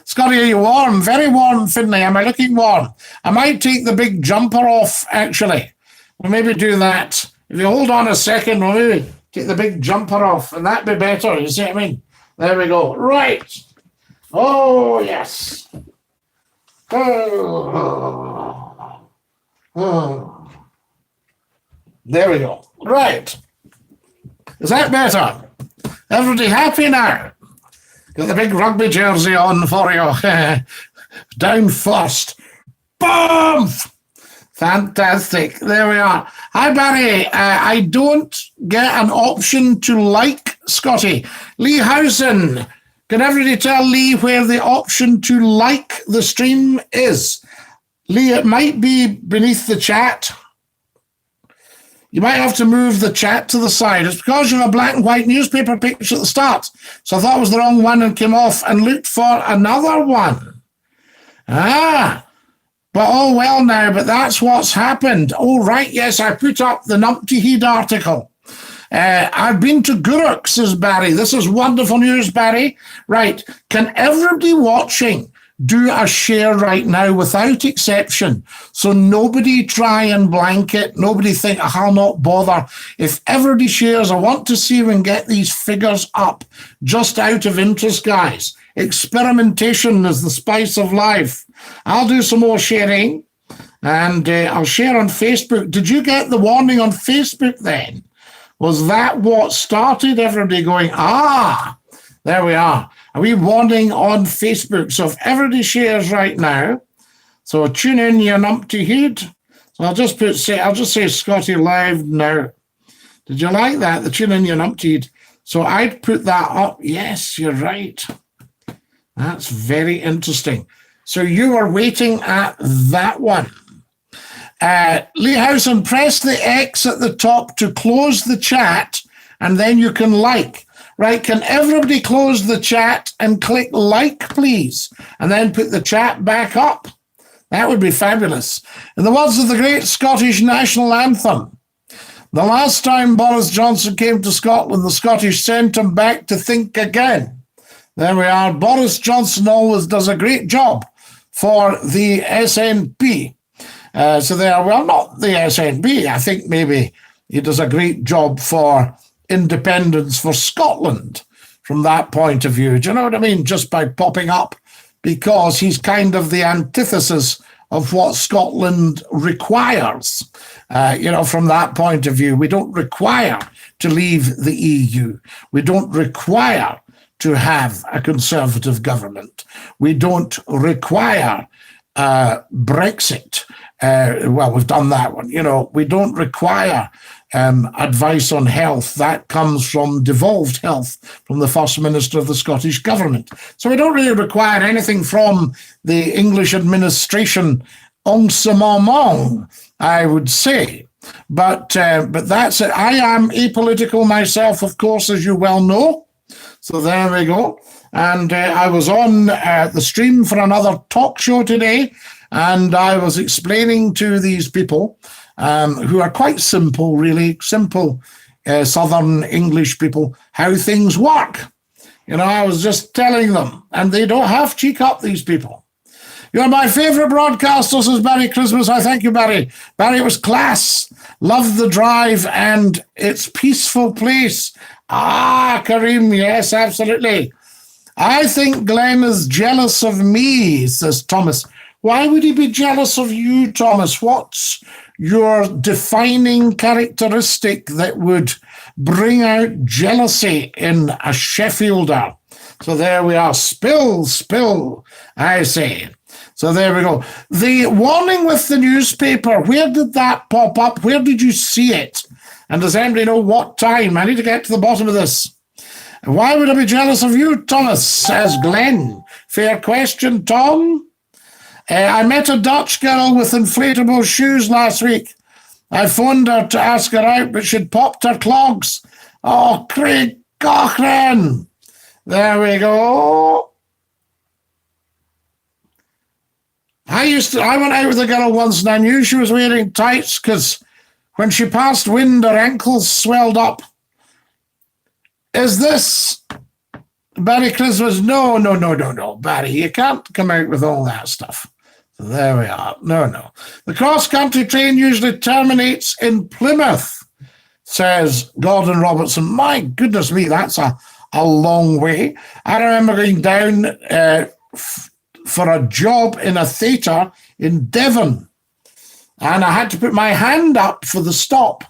Scottie, are you warm? Very warm, Finlay. Am I looking warm? I might take the big jumper off, actually. We'll maybe do that. If you hold on a second, we'll maybe take the big jumper off, and that'd be better. You see what I mean? There we go. Right. Oh, yes. Oh. Oh. There we go. Right. Is that better? Everybody happy now? Got the big rugby jersey on for you. Down first. Boom! Fantastic. There we are. Hi, Barry. I don't get an option to like Scottie. Lee Housen. Can everybody tell Lee where the option to like the stream is? Lee, it might be beneath the chat. You might have to move the chat to the side. It's because you have a black and white newspaper picture at the start. So I thought it was the wrong one and came off and looked for another one. Ah, but oh well now, but that's what's happened. Oh, right, yes, I put up the Numpty Heed article. I've been to Guruk, says Barry. This is wonderful news, Barry. Right, can everybody watching do a share right now without exception? So nobody try and blanket, nobody think, I'll not bother. If everybody shares, I want to see if we can get these figures up just out of interest, guys. Experimentation is the spice of life. I'll do some more sharing, and I'll share on Facebook. Did you get the warning on Facebook then? Was that what started everybody going, there we are. A wee warning on Facebook. So if everybody shares right now, so tune in, you numpty head. So I'll just say Scottie live now. Did you like that? The tune in, you numpty head. So I'd put that up. Yes, you're right. That's very interesting. So you were waiting at that one. Lee Housen, press the X at the top to close the chat, and then you can like. Right, can everybody close the chat and click like, please, and then put the chat back up? That would be fabulous. In the words of the great Scottish national anthem, the last time Boris Johnson came to Scotland, the Scottish sent him back to think again. There we are. Boris Johnson always does a great job for the SNP. So they are, well, not the SNP. I think maybe he does a great job for independence for Scotland from that point of view. Do you know what I mean? Just by popping up, because he's kind of the antithesis of what Scotland requires. From that point of view, we don't require to leave the EU. We don't require to have a conservative government. We don't require Brexit. We've done that one. We don't require advice on health. That comes from devolved health from the First Minister of the Scottish Government. So we don't really require anything from the English administration en ce moment, I would say. But that's it. I am apolitical myself, of course, as you well know. So there we go. And I was on the stream for another talk show today, and I was explaining to these people who are quite simple, really simple Southern English people, how things work. I was just telling them, and they don't half cheek up, these people. You're my favourite broadcaster, says Barry Christmas. I thank you, Barry. Barry, it was class. Love the drive and its peaceful place. Kareem, yes, absolutely. I think Glenn is jealous of me, says Thomas. Why would he be jealous of you, Thomas? What's your defining characteristic that would bring out jealousy in a Sheffielder. So there we are. Spill, spill, I say. So there we go. The warning with the newspaper, where did that pop up? Where did you see it? And does anybody know what time? I need to get to the bottom of this. Why would I be jealous of you, Thomas, says Glenn. Fair question, Tom. I met a Dutch girl with inflatable shoes last week. I phoned her to ask her out, but she'd popped her clogs. Oh, Craig Cochran. There we go. I went out with a girl once and I knew she was wearing tights because when she passed wind, her ankles swelled up. Is this Barry Christmas? No, Barry, you can't come out with all that stuff. So there we are. No. The cross-country train usually terminates in Plymouth, says Gordon Robertson. My goodness me, that's a long way. I remember going down for a job in a theatre in Devon, and I had to put my hand up for the stop.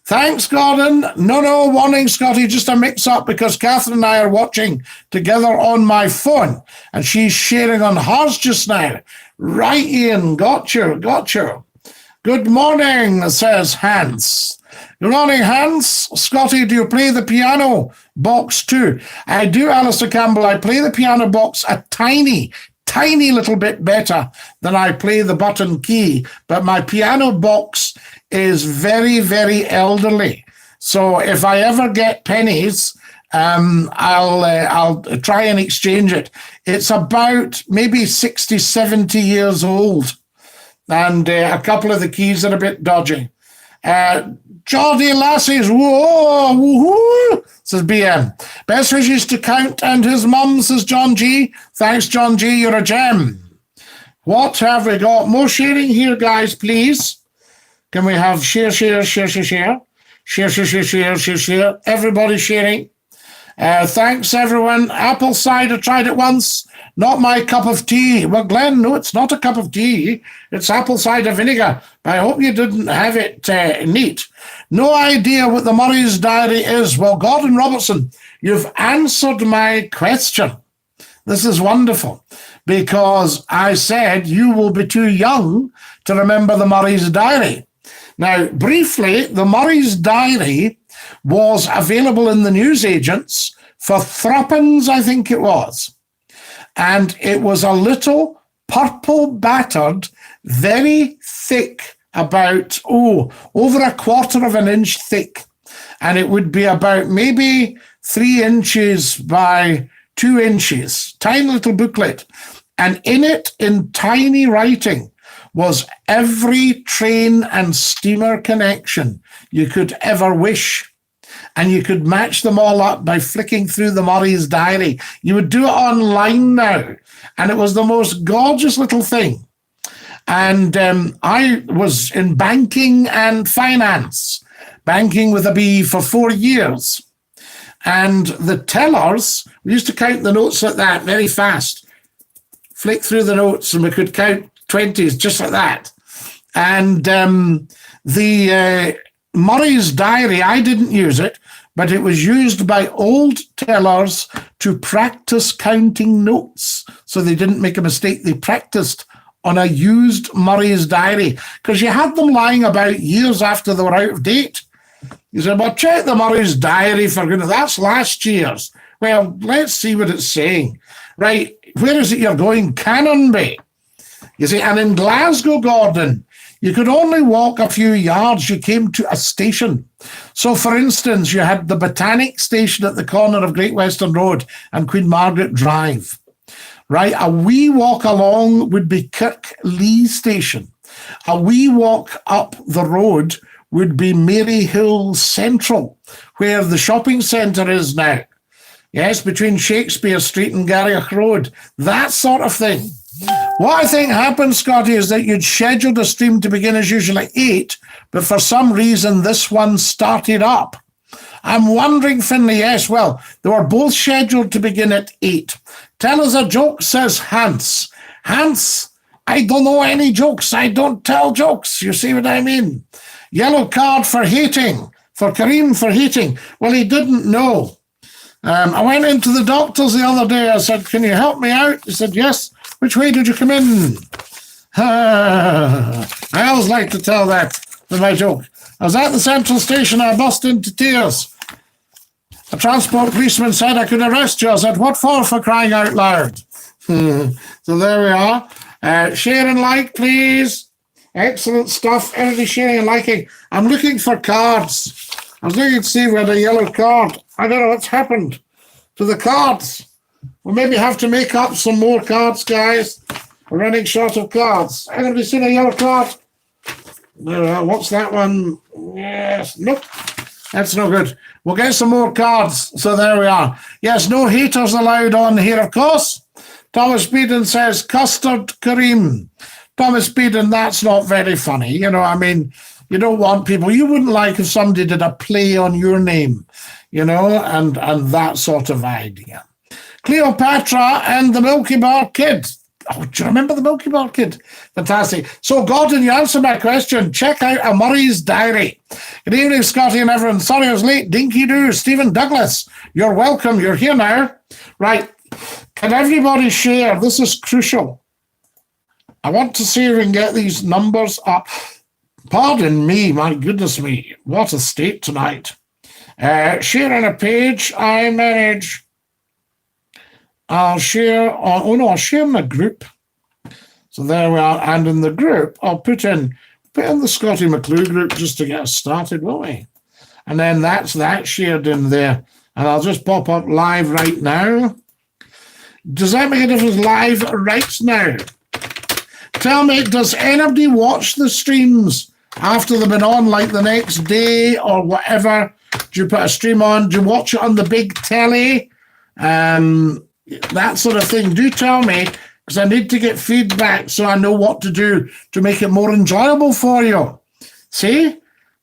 Thanks, Gordon. No, warning, Scottie, just a mix-up because Catherine and I are watching together on my phone, and she's sharing on hers just now. Right, Ian, got you. Good morning, says Hans. Good morning, Hans. Scottie, do you play the piano box too? I do, Alistair Campbell. I play the piano box a tiny little bit better than I play the button key, but my piano box is very, very elderly. So if I ever get pennies, I'll try and exchange it. It's about maybe 60, 70 years old, and a couple of the keys are a bit dodgy. Geordie Lassies, whoa, woohoo, says BM. Best wishes to Count and his mum, says John G. Thanks, John G, you're a gem. What have we got? More sharing here, guys, please. Can we have share? Share. Everybody sharing. Thanks, everyone. Apple cider, tried it once. Not my cup of tea. Well, Glenn, no, it's not a cup of tea. It's apple cider vinegar. I hope you didn't have it neat. No idea what the Murray's Diary is. Well, Gordon Robertson, you've answered my question. This is wonderful because I said you will be too young to remember the Murray's Diary. Now, briefly, the Murray's Diary was available in the newsagents for threepence, I think it was. And it was a little purple battered, very thick, about, over a quarter of an inch thick. And it would be about maybe 3 inches by 2 inches, tiny little booklet. And in it, in tiny writing, was every train and steamer connection you could ever wish. And you could match them all up by flicking through the Murray's Diary. You would do it online now. And it was the most gorgeous little thing. And I was in banking and finance, banking with a B, for 4 years. And the tellers, we used to count the notes like that very fast. Flick through the notes and we could count 20s just like that. And the Murray's Diary, I didn't use it, but it was used by old tellers to practice counting notes so they didn't make a mistake. They practiced on a used Murray's Diary because you had them lying about years after they were out of date. You said, well, check the Murray's Diary for goodness, that's last year's. Well, let's see what it's saying. Right, where is it you're going? Canonby. You see, and in Glasgow, Gordon, you could only walk a few yards. You came to a station. So, for instance, you had the Botanic Station at the corner of Great Western Road and Queen Margaret Drive. Right, a wee walk along would be Kirklee Station. A wee walk up the road would be Maryhill Central, where the shopping centre is now. Yes, between Shakespeare Street and Garrioch Road. That sort of thing. What I think happened, Scottie, is that you'd scheduled a stream to begin as usual at 8, but for some reason this one started up. I'm wondering, Finlay, yes, well, they were both scheduled to begin at 8. Tell us a joke, says Hans. Hans, I don't know any jokes. I don't tell jokes. You see what I mean? Yellow card for hating, for Kareem for hating. Well, he didn't know. I went into the doctor's the other day. I said, can you help me out? He said, yes. Which way did you come in? I always like to tell that with my joke. I was at the central station. I burst into tears. A transport policeman said I could arrest you. I said, what for crying out loud? So there we are. Share and like, please. Excellent stuff. Everybody sharing and liking. I'm looking for cards. I was looking to see where the yellow card. I don't know what's happened to the cards. We'll maybe have to make up some more cards, guys. We're running short of cards. Anybody seen a yellow card? What's that one? Yes. Nope. That's no good. We'll get some more cards. So there we are. Yes, no haters allowed on here, of course. Thomas Beeden says, Custard Kareem. Thomas Beeden, that's not very funny. You know, I mean, you don't want people, you wouldn't like if somebody did a play on your name, you know, and that sort of idea. Cleopatra and the Milky Bar Kid. Oh, do you remember the Milky Bar Kid? Fantastic. So, Gordon, you answered my question. Check out a Murray's Diary. Good evening, Scottie and everyone. Sorry I was late. Dinky Doo, Stephen Douglas. You're welcome. You're here now. Right. Can everybody share? This is crucial. I want to see if we can get these numbers up. Pardon me, my goodness me. What a state tonight. Share on a page. I manage. I'll share on, I'll share in the group. So there we are. And in the group, I'll put in the Scottie McClue group just to get us started, won't we? And then that's that shared in there. And I'll just pop up live right now. Does that make a difference live right now? Tell me, does anybody watch the streams after they've been on, like the next day or whatever? Do you put a stream on? Do you watch it on the big telly? That sort of thing. Do tell me, because I need to get feedback so I know what to do to make it more enjoyable for you. See?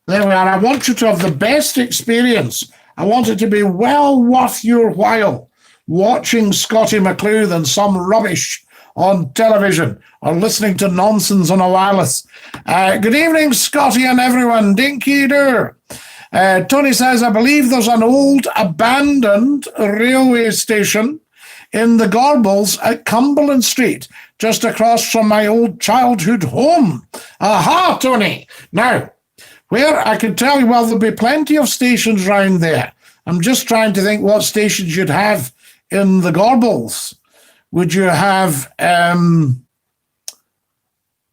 There we are. I want you to have the best experience. I want it to be well worth your while watching Scottie McClue than some rubbish on television or listening to nonsense on a wireless. Good evening, Scottie and everyone. Dinky Doo. Tony says, I believe there's an old abandoned railway station in the Gorbals at Cumberland Street, just across from my old childhood home. Aha, Tony. Now, where I can tell you, well, there'll be plenty of stations round there. I'm just trying to think what stations you'd have in the Gorbals. Would you have,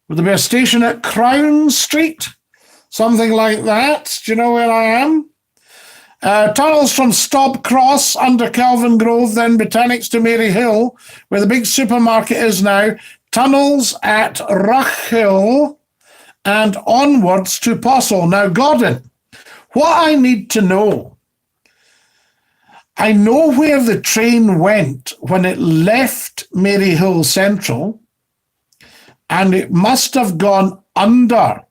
would there be a station at Crown Street? Something like that. Do you know where I am? Tunnels from Stob Cross under Kelvin Grove, then Botanics to Mary Hill, where the big supermarket is now. Tunnels at Ruch Hill and onwards to Postle. Now, Gordon, what I need to know, I know where the train went when it left Mary Hill Central, and it must have gone under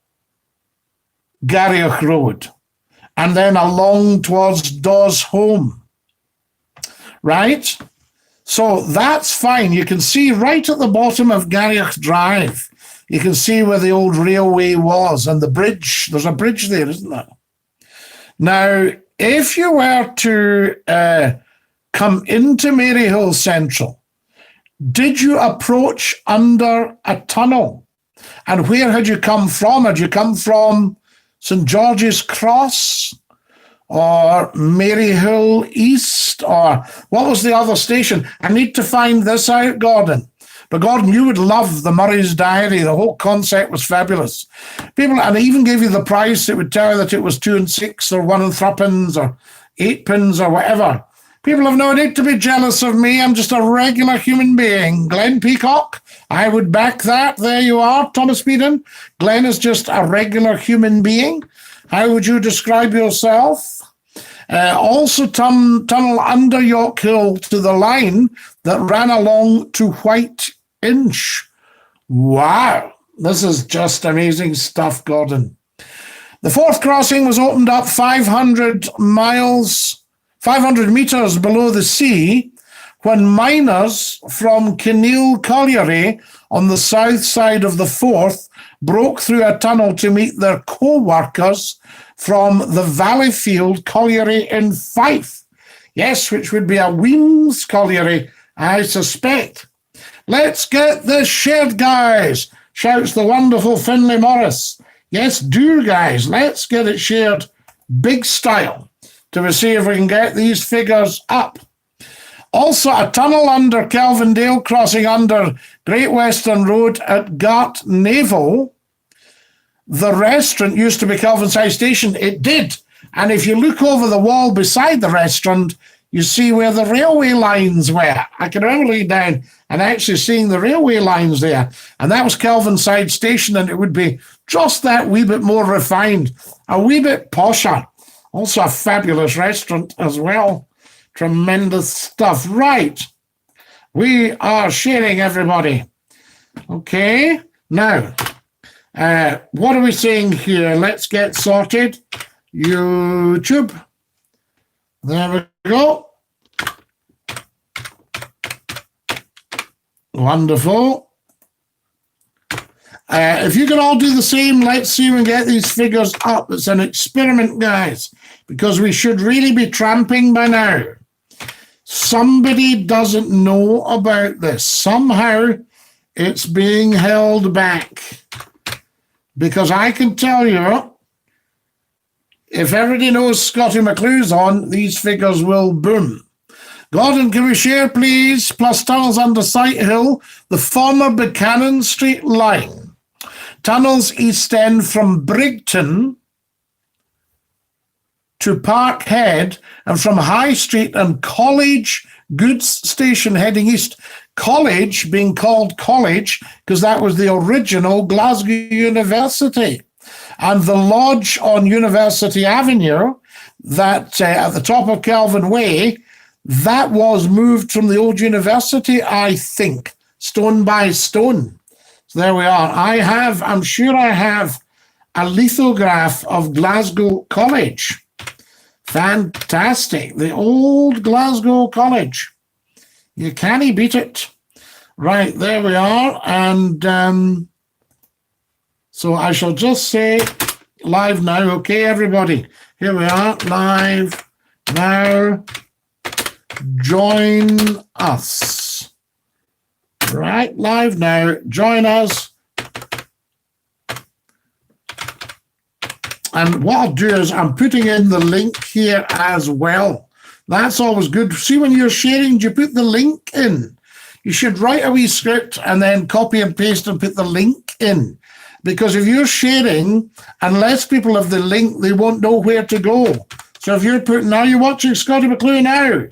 Garrioch Road and then along towards Dawes Home, right? So that's fine. You can see right at the bottom of Garrioch Drive, you can see where the old railway was and the bridge. There's a bridge there, isn't there? Now, if you were to come into Maryhill Central, did you approach under a tunnel? And where had you come from? Had you come from St. George's Cross or Maryhill East? Or what was the other station? I need to find this out, Gordon. But Gordon, you would love the Murray's Diary. The whole concept was fabulous. People, and I even gave you the price. It would tell you that it was 2 and 6 or 1 and 3 or 8 pence or whatever. People have no need to be jealous of me. I'm just a regular human being. Glenn Peacock, I would back that. There you are, Thomas Beeden. Glenn is just a regular human being. How would you describe yourself? Also tunnel under York Hill to the line that ran along to White Inch. Wow, this is just amazing stuff, Gordon. The fourth crossing was opened up 500 meters below the sea when miners from Kinneil Colliery on the south side of the Forth broke through a tunnel to meet their co-workers from the Valleyfield Colliery in Fife. Yes, which would be a Weems Colliery, I suspect. Let's get this shared, guys, shouts the wonderful Finlay Morris. Yes, do, guys. Let's get it shared big style to see if we can get these figures up. Also, a tunnel under Kelvindale crossing under Great Western Road at Gart Naval. The restaurant used to be Kelvinside Station. It did. And if you look over the wall beside the restaurant, you see where the railway lines were. I can remember looking down and actually seeing the railway lines there. And that was Kelvinside Station, and it would be just that wee bit more refined, a wee bit posher. Also a fabulous restaurant as well. Tremendous stuff. Right. We are sharing, everybody. Okay. Now, what are we saying here? Let's get sorted. YouTube. There we go. Wonderful. If you can all do the same, let's see if we can get these figures up. It's an experiment, guys, because we should really be tramping by now. Somebody doesn't know about this. Somehow it's being held back. Because I can tell you, if everybody knows Scottie McClue's on, these figures will boom. Gordon, can we share, please? Plus tunnels under Sight Hill, the former Buchanan Street line. Tunnels East End from Brigton to Parkhead, and from High Street and College Goods Station heading east. College being called College because that was the original Glasgow University. And the lodge on University Avenue, that at the top of Kelvin Way, that was moved from the old university, I think, stone by stone. So there we are. I'm sure I have a lithograph of Glasgow College. Fantastic. The old Glasgow College. You can't beat it. Right, there we are. And so I shall just say live now. Okay, everybody. Here we are, live now. Join us. Right, live now. Join us. And what I'll do is I'm putting in the link here as well. That's always good. See, when you're sharing, you put the link in. You should write a wee script and then copy and paste and put the link in. Because if you're sharing, unless people have the link, they won't know where to go. So if you're putting, now you're watching Scottie McClue now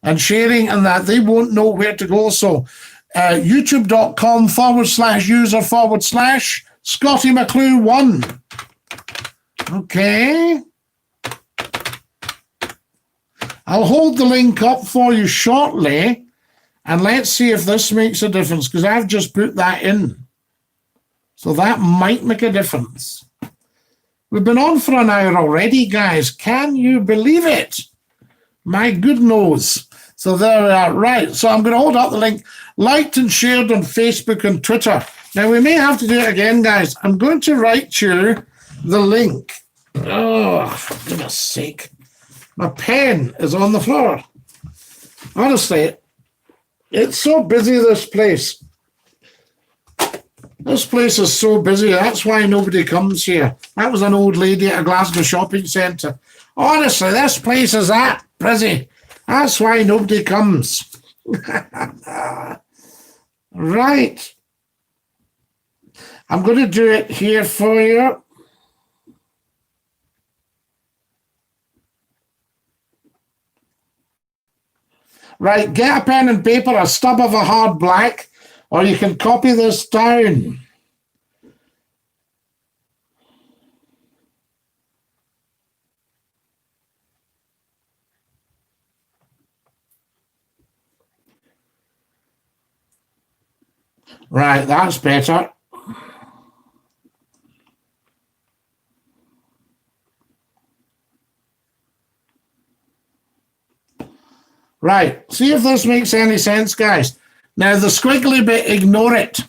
and sharing and that, they won't know where to go. So youtube.com/user/Scottie McClue 1. Okay. I'll hold the link up for you shortly, and let's see if this makes a difference, because I've just put that in. So that might make a difference. We've been on for an hour already, guys. Can you believe it? My good nose. So there we are. Right. So I'm going to hold up the link. Liked and shared on Facebook and Twitter. Now, we may have to do it again, guys. I'm going to write you the link. Oh, for goodness sake. My pen is on the floor. Honestly, it's so busy, this place. This place is so busy. That's why nobody comes here. That was an old lady at a Glasgow shopping centre. Honestly, this place is that busy. That's why nobody comes. Right. I'm going to do it here for you. Right, get a pen and paper, a stub of a hard black, or you can copy this down. Right, that's better. Right. See if this makes any sense, guys. Now, the squiggly bit, ignore it.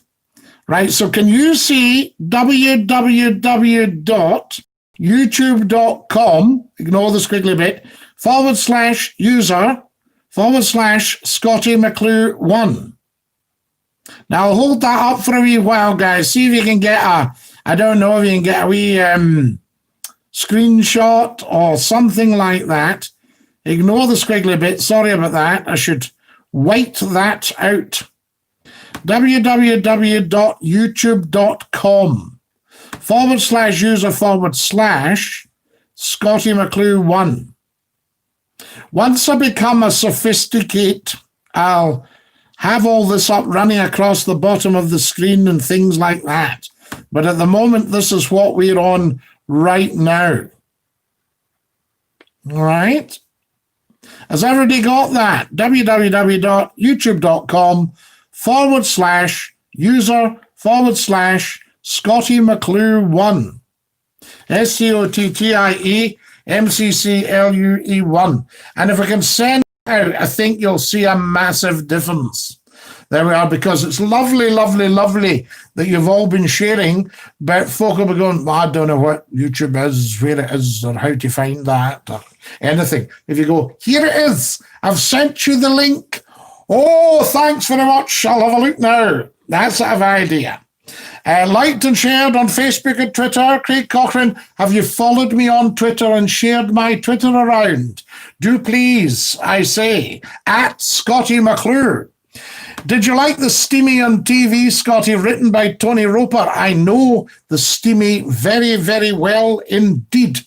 Right. So can you see www.youtube.com, ignore the squiggly bit, /user/Scottie McClue 1. Now, I'll hold that up for a wee while, guys. See if you can get I don't know if you can get a wee screenshot or something like that. Ignore the squiggly bit. Sorry about that. I should white that out. www.youtube.com /user/Scottie McClue 1. Once I become a sophisticate, I'll have all this up running across the bottom of the screen and things like that. But at the moment, this is what we're on right now. All right? Has everybody got that? www.youtube.com /user/Scottie McClue 1. SCOTTIE MCCLUE 1. And if I can send out, I think you'll see a massive difference. There we are, because it's lovely, lovely, lovely that you've all been sharing, but folk will be going, well, I don't know what YouTube is, where it is, or how to find that, or anything. If you go, here it is, I've sent you the link. Oh, thanks very much. I'll have a look now. That sort of idea. Liked and shared on Facebook and Twitter. Craig Cochrane, have you followed me on Twitter and shared my Twitter around? Do please, I say, at Scottie McClue. Did you like the Steamy on TV, Scottie, written by Tony Roper? I know the Steamy very, very well indeed.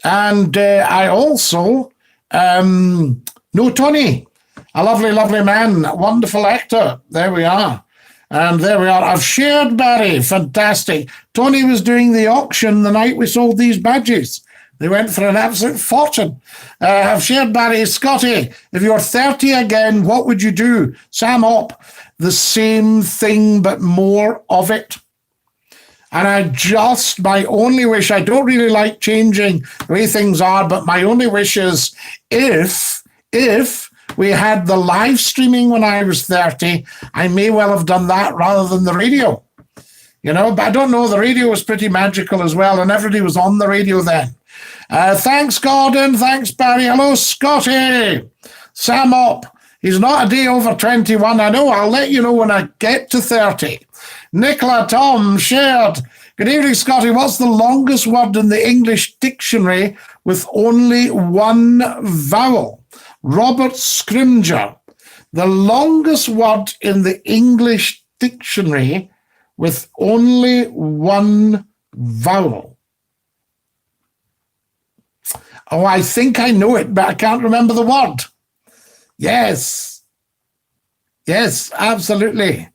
And I also know Tony, a lovely, lovely man, a wonderful actor. There we are. And there we are. I've shared Barry. Fantastic. Tony was doing the auction the night we sold these badges. They went for an absolute fortune. I've shared Barry. Scottie, if you're 30 again, what would you do? Sam Opp, the same thing, but more of it. And my only wish, I don't really like changing the way things are, but my only wish is if we had the live streaming when I was 30, I may well have done that rather than the radio. You know, but I don't know, the radio was pretty magical as well, and everybody was on the radio then. Thanks, Gordon. Thanks, Barry. Hello, Scottie. Sam Opp. He's not a day over 21. I know. I'll let you know when I get to 30. Nicola Tom shared. Good evening, Scottie. What's the longest word in the English dictionary with only one vowel? Robert Scrimger. The longest word in the English dictionary with only one vowel. Oh, I think I know it, but I can't remember the word. Yes. Yes, absolutely.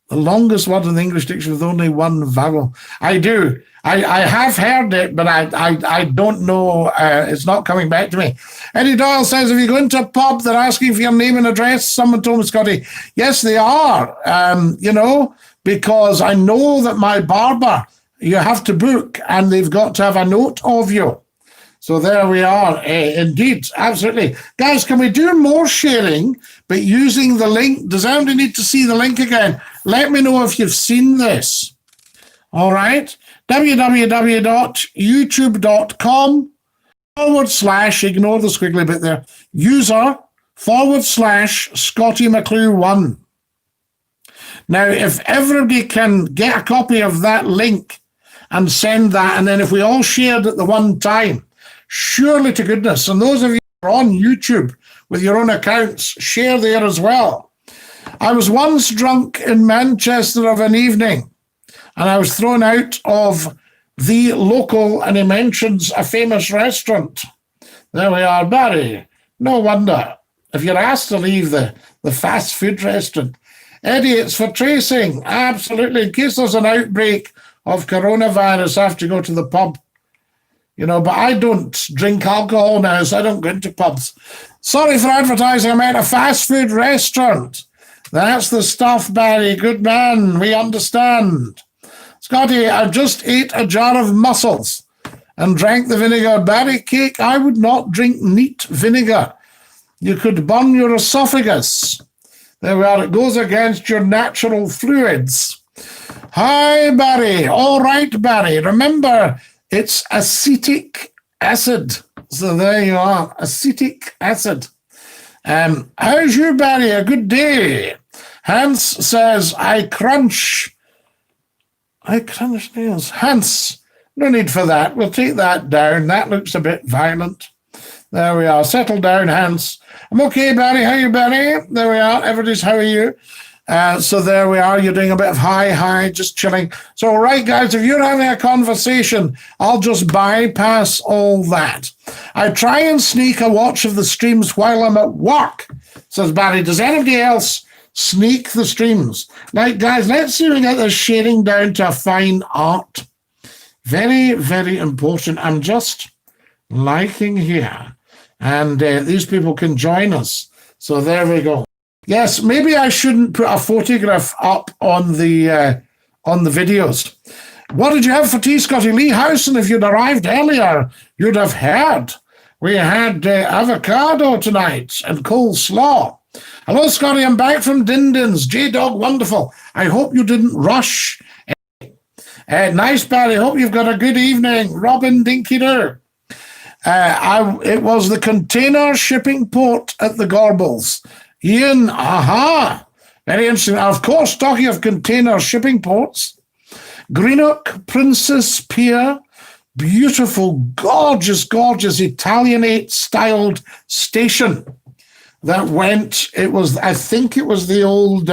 The longest word in the English dictionary with only one vowel. I do. I have heard it, but I don't know. It's not coming back to me. Eddie Doyle says, if you go into a pub, they're asking for your name and address. Someone told me, Scottie. Yes, they are. You know, because I know that my barber, you have to book, and they've got to have a note of you. So there we are. Indeed, absolutely. Guys, can we do more sharing, but using the link? Does anybody need to see the link again? Let me know if you've seen this. All right. www.youtube.com / ignore the squiggly bit there, user /Scottie McClue 1. Now, if everybody can get a copy of that link and send that, and then if we all shared at the one time, surely to goodness, and those of you who are on YouTube with your own accounts, share there as well. I was once drunk in Manchester of an evening, and I was thrown out of the local, and he mentions a famous restaurant. There we are, Barry. No wonder. If you're asked to leave the fast food restaurant. Eddie, it's for tracing. Absolutely. In case there's an outbreak of coronavirus, I have to go to the pub. You know, but I don't drink alcohol now, so I don't go into pubs. Sorry for advertising. I meant a fast food restaurant. That's the stuff, Barry. Good man. We understand. Scottie, I just ate a jar of mussels and drank the vinegar. Barry cake, I would not drink neat vinegar. You could burn your esophagus. There we are. It goes against your natural fluids. Hi, Barry. All right, Barry. Remember, it's acetic acid. So there you are, acetic acid. How's you, Barry? A good day. Hans says, I crunch nails. Hans, no need for that. We'll take that down. That looks a bit violent. There we are. Settle down, Hans. I'm okay, Barry. How are you, Barry? There we are. Everybody's, how are you? So there we are. You're doing a bit of hi, just chilling. So, all right, guys, if you're having a conversation, I'll just bypass all that. I try and sneak a watch of the streams while I'm at work, says Barry. Does anybody else sneak the streams? Like, guys, let's see if we get this shading down to a fine art. Very, very important. I'm just liking here. And these people can join us. So there we go. Yes, maybe I shouldn't put a photograph up on the videos. What did you have for tea, Scotty? Lee Howson, if you'd arrived earlier, you'd have heard. We had avocado tonight and coleslaw. Hello, Scotty. I'm back from Dindins. J-Dog, wonderful. I hope you didn't rush. Nice, Barry. Hope you've got a good evening. Robin Dinky-Doo. It was the container shipping port at the Gorbals. Ian, aha. Very interesting. Of course, talking of container shipping ports, Greenock Princess Pier, beautiful, gorgeous, gorgeous Italianate-styled station that went, I think it was the old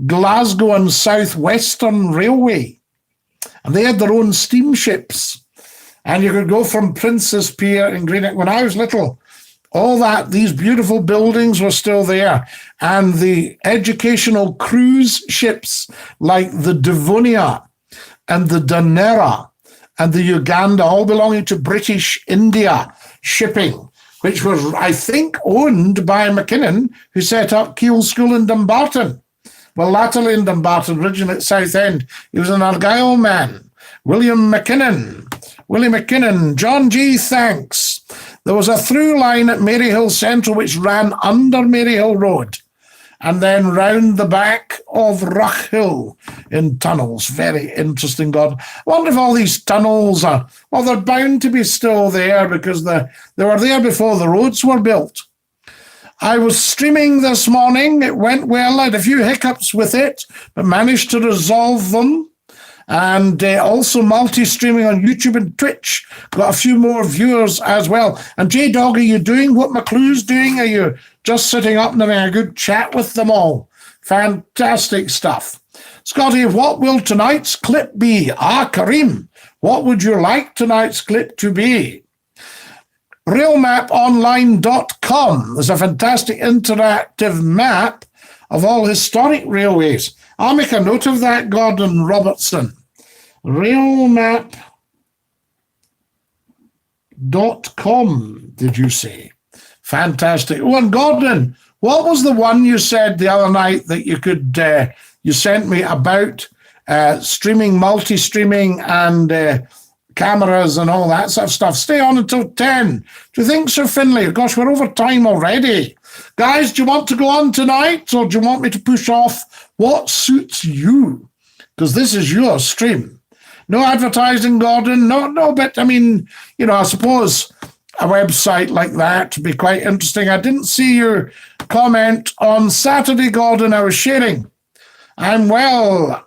Glasgow and South Western Railway. And they had their own steamships. And you could go from Princess Pier in Greenock. When I was little, all that, these beautiful buildings were still there. And the educational cruise ships like the Devonia and the Danera and the Uganda, all belonging to British India Shipping, which was, I think, owned by Mackinnon, who set up Keele School in Dumbarton. Well, latterly in Dumbarton, originally at Southend. He was an Argyll man. Willie McKinnon, John G., thanks. There was a through line at Maryhill Central which ran under Maryhill Road and then round the back of Ruch Hill in tunnels. Very interesting, God. I wonder if all these tunnels are, well, they're bound to be still there because they were there before the roads were built. I was streaming this morning. It went well. I had a few hiccups with it, but managed to resolve them. And also multi-streaming on YouTube and Twitch. Got a few more viewers as well. And J-Dog, are you doing what McClue's doing? Are you just sitting up and having a good chat with them all? Fantastic stuff. Scotty, what will tonight's clip be? Kareem, what would you like tonight's clip to be? Railmaponline.com. There's a fantastic interactive map of all historic railways. I'll make a note of that, Gordon Robertson. Railmap.com, did you say? Fantastic. Oh, and Gordon, what was the one you said the other night that you could, you sent me about streaming, multi-streaming and cameras and all that sort of stuff? Stay on until 10. Do you think, Sir Finlay? Gosh, we're over time already. Guys, do you want to go on tonight or do you want me to push off? What suits you? Because this is your stream. No advertising, Gordon. No, but I mean, you know, I suppose a website like that would be quite interesting. I didn't see your comment on Saturday, Gordon. I was sharing. I'm well.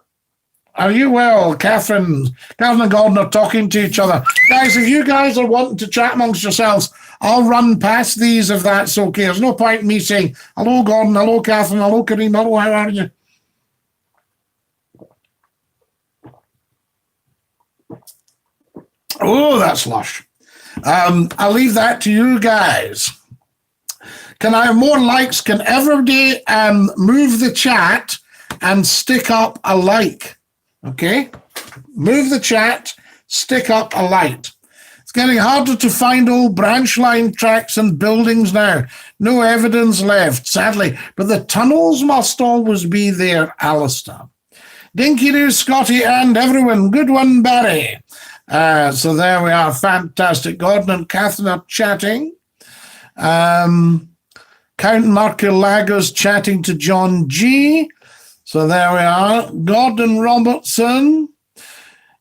Are you well? Catherine and Gordon are talking to each other. Guys, if you guys are wanting to chat amongst yourselves, I'll run past these if that's okay. There's no point in me saying, hello, Gordon, hello, Catherine, hello, Kareem, hello, how are you? Oh, that's lush. I'll leave that to you guys. Can I have more likes? Can everybody move the chat and stick up a like? Okay? Move the chat, stick up a like. It's getting harder to find old branch line tracks and buildings now. No evidence left, sadly. But the tunnels must always be there, Alistair. Dinky-Doo, Scotty, and everyone. Good one, Barry. So there we are. Fantastic. Gordon and Catherine are chatting. Count Marculagos chatting to John G. So there we are. Gordon Robertson.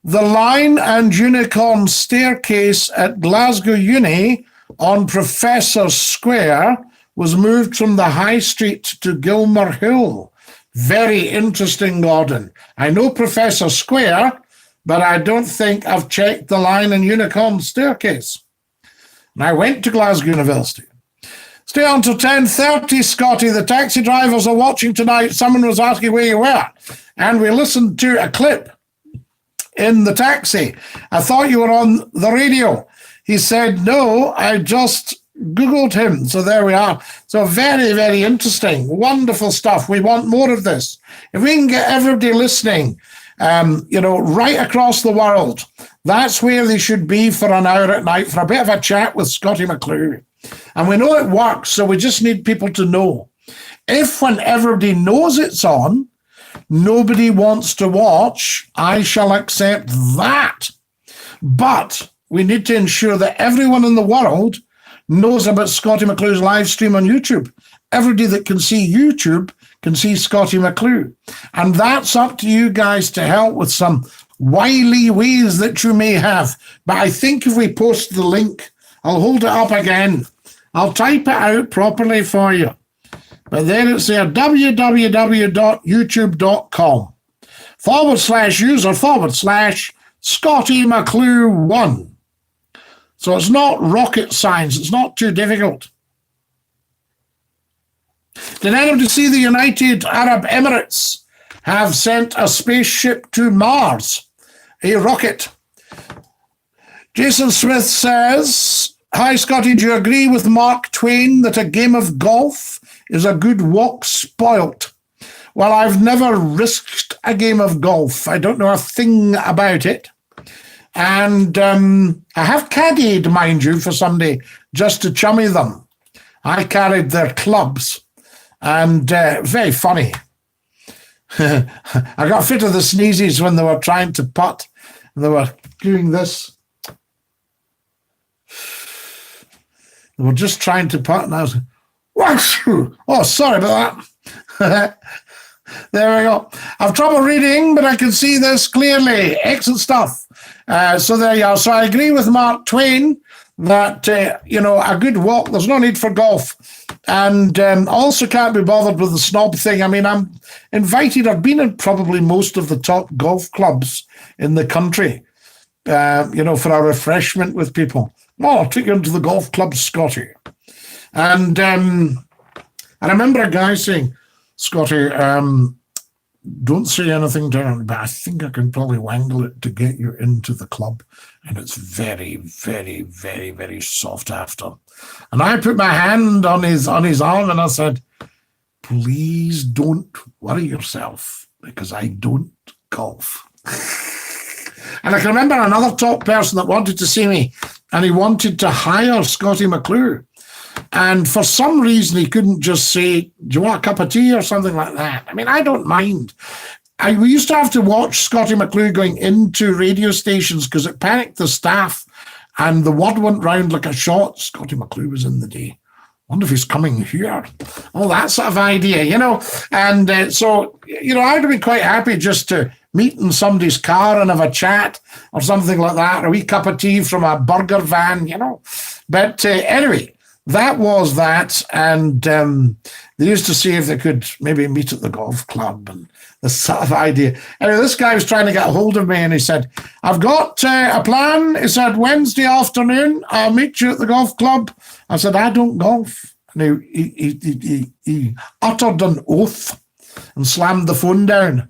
The line and unicorn staircase at Glasgow Uni on Professor Square was moved from the High Street to Gilmer Hill. Very interesting, Gordon. I know Professor Square, but I don't think I've checked the line and unicorn staircase. And I went to Glasgow University. Stay on till 10:30, Scottie. The taxi drivers are watching tonight. Someone was asking where you were. And we listened to a clip in the taxi. I thought you were on the radio. He said, no, I just Googled him. So there we are. So very, very interesting. Wonderful stuff. We want more of this. If we can get everybody listening, right across the world, that's where they should be for an hour at night for a bit of a chat with Scottie McClue. And we know it works, so we just need people to know. If when everybody knows it's on, nobody wants to watch, I shall accept that. But we need to ensure that everyone in the world knows about Scottie McClue's live stream on YouTube. Everybody that can see YouTube can see Scottie McClue. And that's up to you guys to help with some wily ways that you may have. But I think if we post the link, I'll hold it up again. I'll type it out properly for you. But then it's there, www.youtube.com/user/Scottie McClue 1. So it's not rocket science. It's not too difficult. Did anybody see the United Arab Emirates have sent a spaceship to Mars? A rocket. Jason Smith says, hi, Scottie, do you agree with Mark Twain that a game of golf is a good walk spoilt? Well, I've never risked a game of golf. I don't know a thing about it. And I have caddied, mind you, for somebody just to chummy them. I carried their clubs. And very funny. I got fit of the sneezes when they were trying to putt. And they were doing this. They were just trying to putt, and I was like, oh, sorry about that. There we go. I've trouble reading, but I can see this clearly. Excellent stuff. So there you are. So I agree with Mark Twain that, a good walk, there's no need for golf. And also can't be bothered with the snob thing. I mean, I'm invited. I've been in probably most of the top golf clubs in the country, for a refreshment with people. Oh, I'll take you into the golf club, Scottie. And I remember a guy saying, Scottie, don't say anything to him, but I think I can probably wangle it to get you into the club. And it's very, very, very, very soft after. And I put my hand on his arm and I said, please don't worry yourself because I don't golf. And I can remember another top person that wanted to see me and he wanted to hire Scottie McClue. And for some reason, he couldn't just say, do you want a cup of tea or something like that? I mean, I don't mind. We used to have to watch Scottie McClue going into radio stations because it panicked the staff and the word went round like a shot. Scottie McClue was in the day. Wonder if he's coming here. Oh, that sort of idea, And so, I'd have been quite happy just to meet in somebody's car and have a chat or something like that, or a wee cup of tea from a burger van, But anyway, that was that. And they used to see if they could maybe meet at the golf club and this sort of idea. Anyway, this guy was trying to get a hold of me and he said, I've got a plan. He said, Wednesday afternoon, I'll meet you at the golf club. I said, I don't golf. And he uttered an oath and slammed the phone down.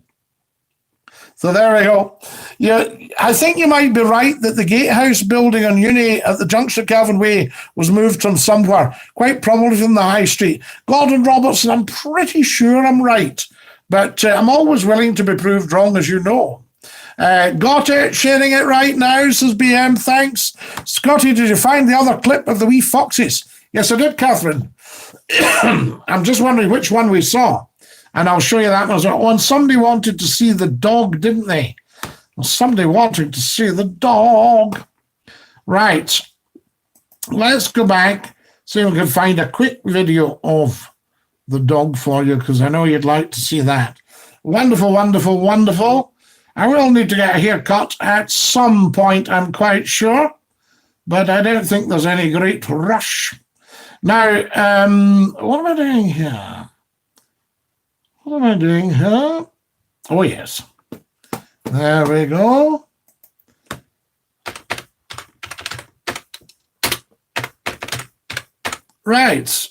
So there we go. Yeah, I think you might be right that the Gatehouse building on Uni at the junction of Calvin Way was moved from somewhere, quite probably from the High Street. Gordon Robertson, I'm pretty sure I'm right, but I'm always willing to be proved wrong, as you know. Got it, sharing it right now, says BM, thanks. Scottie, did you find the other clip of the wee foxes? Yes, I did, Catherine. I'm just wondering which one we saw. And I'll show you that one as well. Oh, and somebody wanted to see the dog, didn't they? Well, somebody wanted to see the dog. Right. Let's go back see if we can find a quick video of the dog for you, because I know you'd like to see that. Wonderful, wonderful, wonderful. I will need to get a haircut at some point, I'm quite sure, but I don't think there's any great rush. Now, what am I doing here? What am I doing here? Oh, yes. There we go. Right.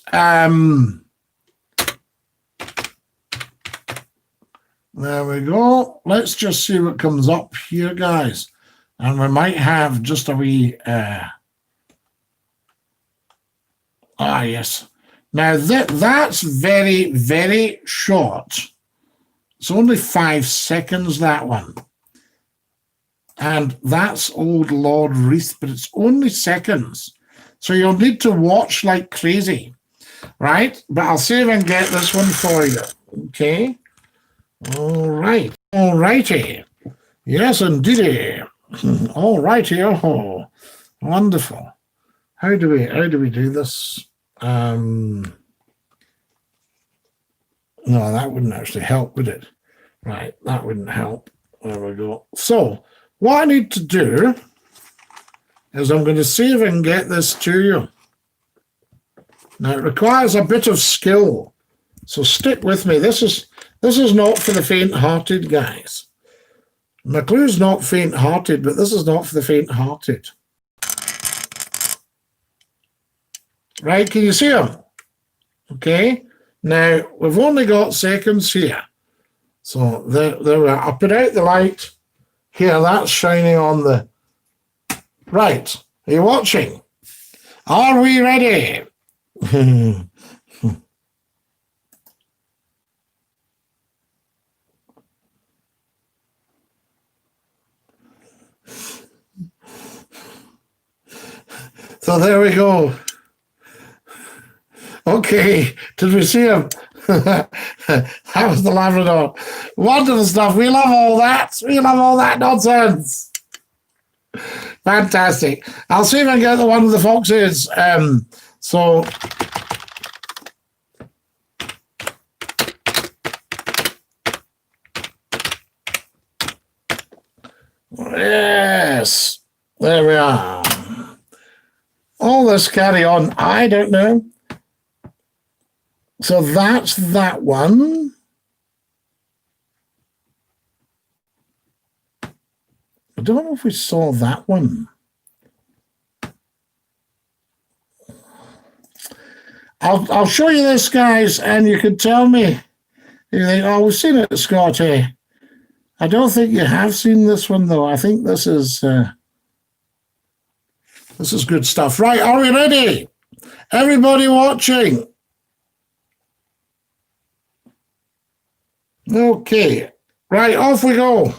There we go. Let's just see what comes up here, guys. And we might have just a wee... yes. Now, that's very, very short. It's only 5 seconds, that one. And that's Old Lord Wreath, but it's only seconds. So you'll need to watch like crazy, right? But I'll see if I can get this one for you, okay? All right. All righty. Yes, indeedy. All righty. Oh, wonderful. How do we do this? No, that wouldn't actually help, would it? Right, that wouldn't help. There we go. So what I need to do is I'm going to see if I can get this to you. Now it requires a bit of skill, so stick with me. This is not for the faint-hearted, guys. McClue's not faint-hearted, but this is not for the faint-hearted. Right, can you see him? Okay, now we've only got seconds here. So there we are. I'll put out the light. Here, that's shining on the... Right, are you watching? Are we ready? So there we go. Okay, did we see him? That was the Labrador. Wonderful stuff. We love all that. We love all that nonsense. Fantastic. I'll see if I can get the one with the foxes. So yes, there we are. All this carry on, I don't know. So that's that one. I don't know if we saw that one. I'll show you this, guys, and you can tell me. You think, oh, we've seen it, Scotty. I don't think you have seen this one, though. I think this is good stuff. Right, are we ready? Everybody watching? Okay, right, off we go.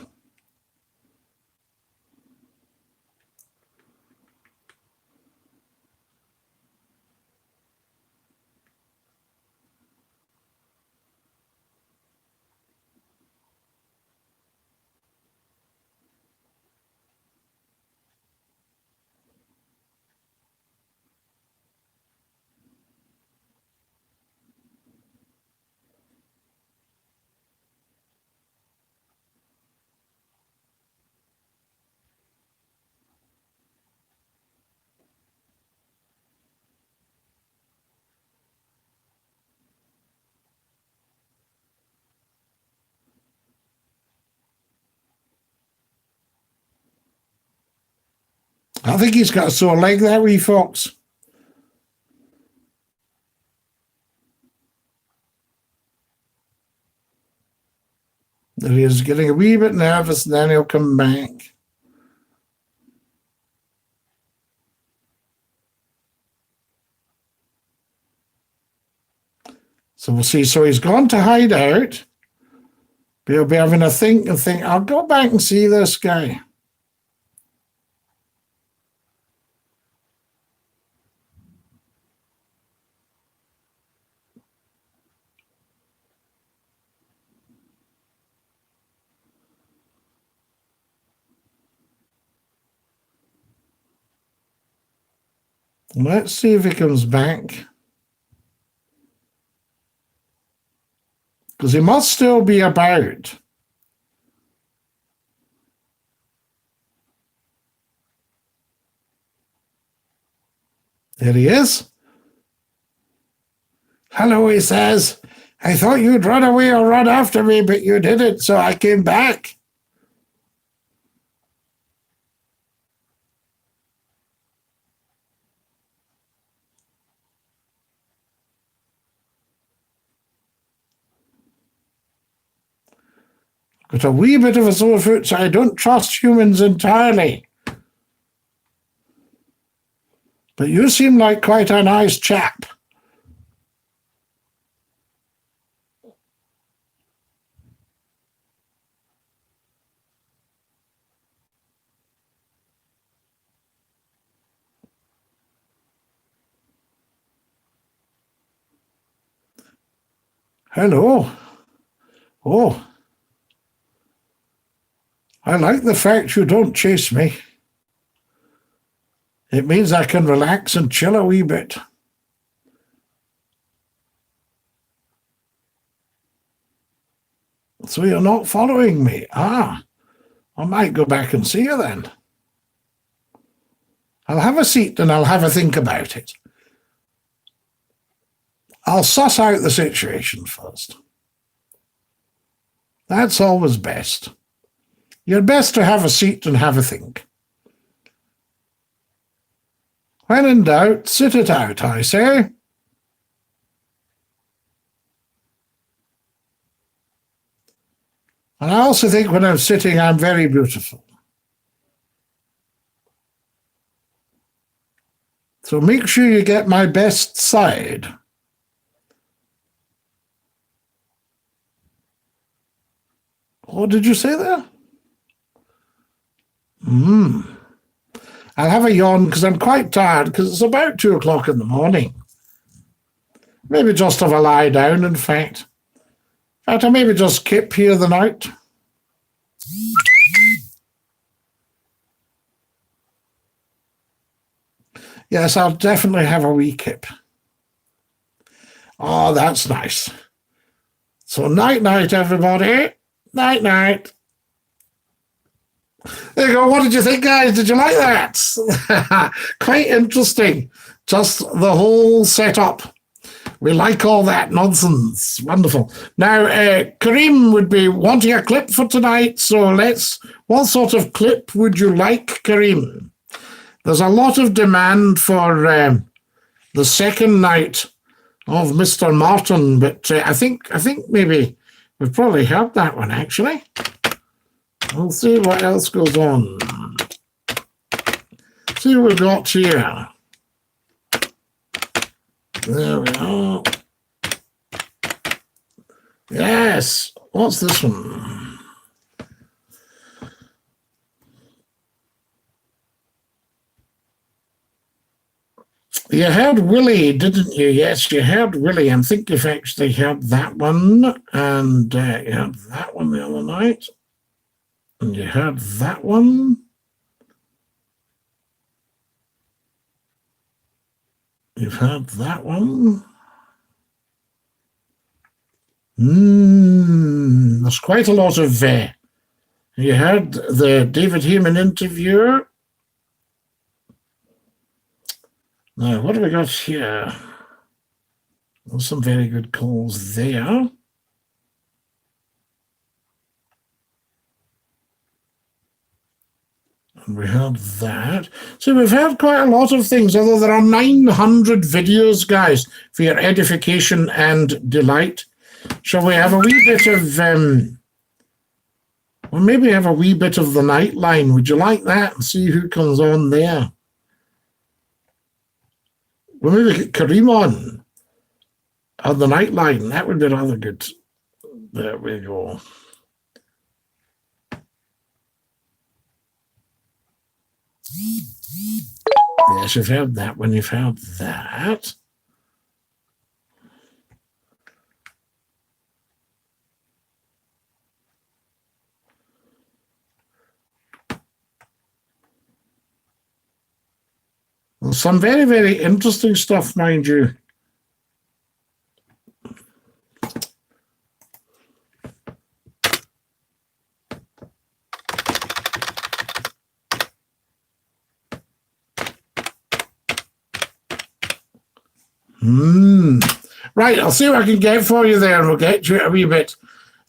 I think he's got a sore leg there, wee fox. There he is, getting a wee bit nervous, and then he'll come back. So we'll see. So he's gone to hide out. He'll be having a think and think, I'll go back and see this guy. Let's see if he comes back. Because he must still be about. There he is. Hello, he says. I thought you'd run away or run after me, but you didn't, so I came back. Got a wee bit of a sore foot, so I don't trust humans entirely. But you seem like quite a nice chap. Hello. Oh. I like the fact you don't chase me. It means I can relax and chill a wee bit. So you're not following me? Ah, I might go back and see you then. I'll have a seat and I'll have a think about it. I'll suss out the situation first. That's always best. You're best to have a seat and have a think. When in doubt, sit it out, I say. And I also think when I'm sitting, I'm very beautiful. So make sure you get my best side. What did you say there? I'll have a yawn because I'm quite tired because it's about 2 o'clock in the morning. Maybe just have a lie down, in fact. In fact, I'll maybe just kip here the night. Yes, I'll definitely have a wee kip. Oh, that's nice. So night-night, everybody. Night-night. There you go. What did you think, guys? Did you like that? Quite interesting. Just the whole setup. We like all that nonsense. Wonderful. Now, Kareem would be wanting a clip for tonight. So what sort of clip would you like, Kareem? There's a lot of demand for the second night of Mr. Martin, but I think maybe we've probably heard that one, actually. We'll see what else goes on. See what we've got here. There we are. Yes. What's this one? You heard Willie, didn't you? Yes, you heard Willie. I think you've actually heard that one. And you heard that one the other night. And you heard that one. You've heard that one. There's quite a lot of... you heard the David Heyman interview. Now, what have we got here? There's some very good calls there. And we heard that. So we've heard quite a lot of things, although there are 900 videos, guys, for your edification and delight. Shall we have a wee bit of... well, maybe have a wee bit of the Nightline. Would you like that? And see who comes on there. Well, maybe get Kareem on the Nightline. That would be rather good. There we go. Yes, you've heard that one. You've heard that. Some very, very interesting stuff, mind you. Right, I'll see what I can get for you there, and we'll get you a wee bit.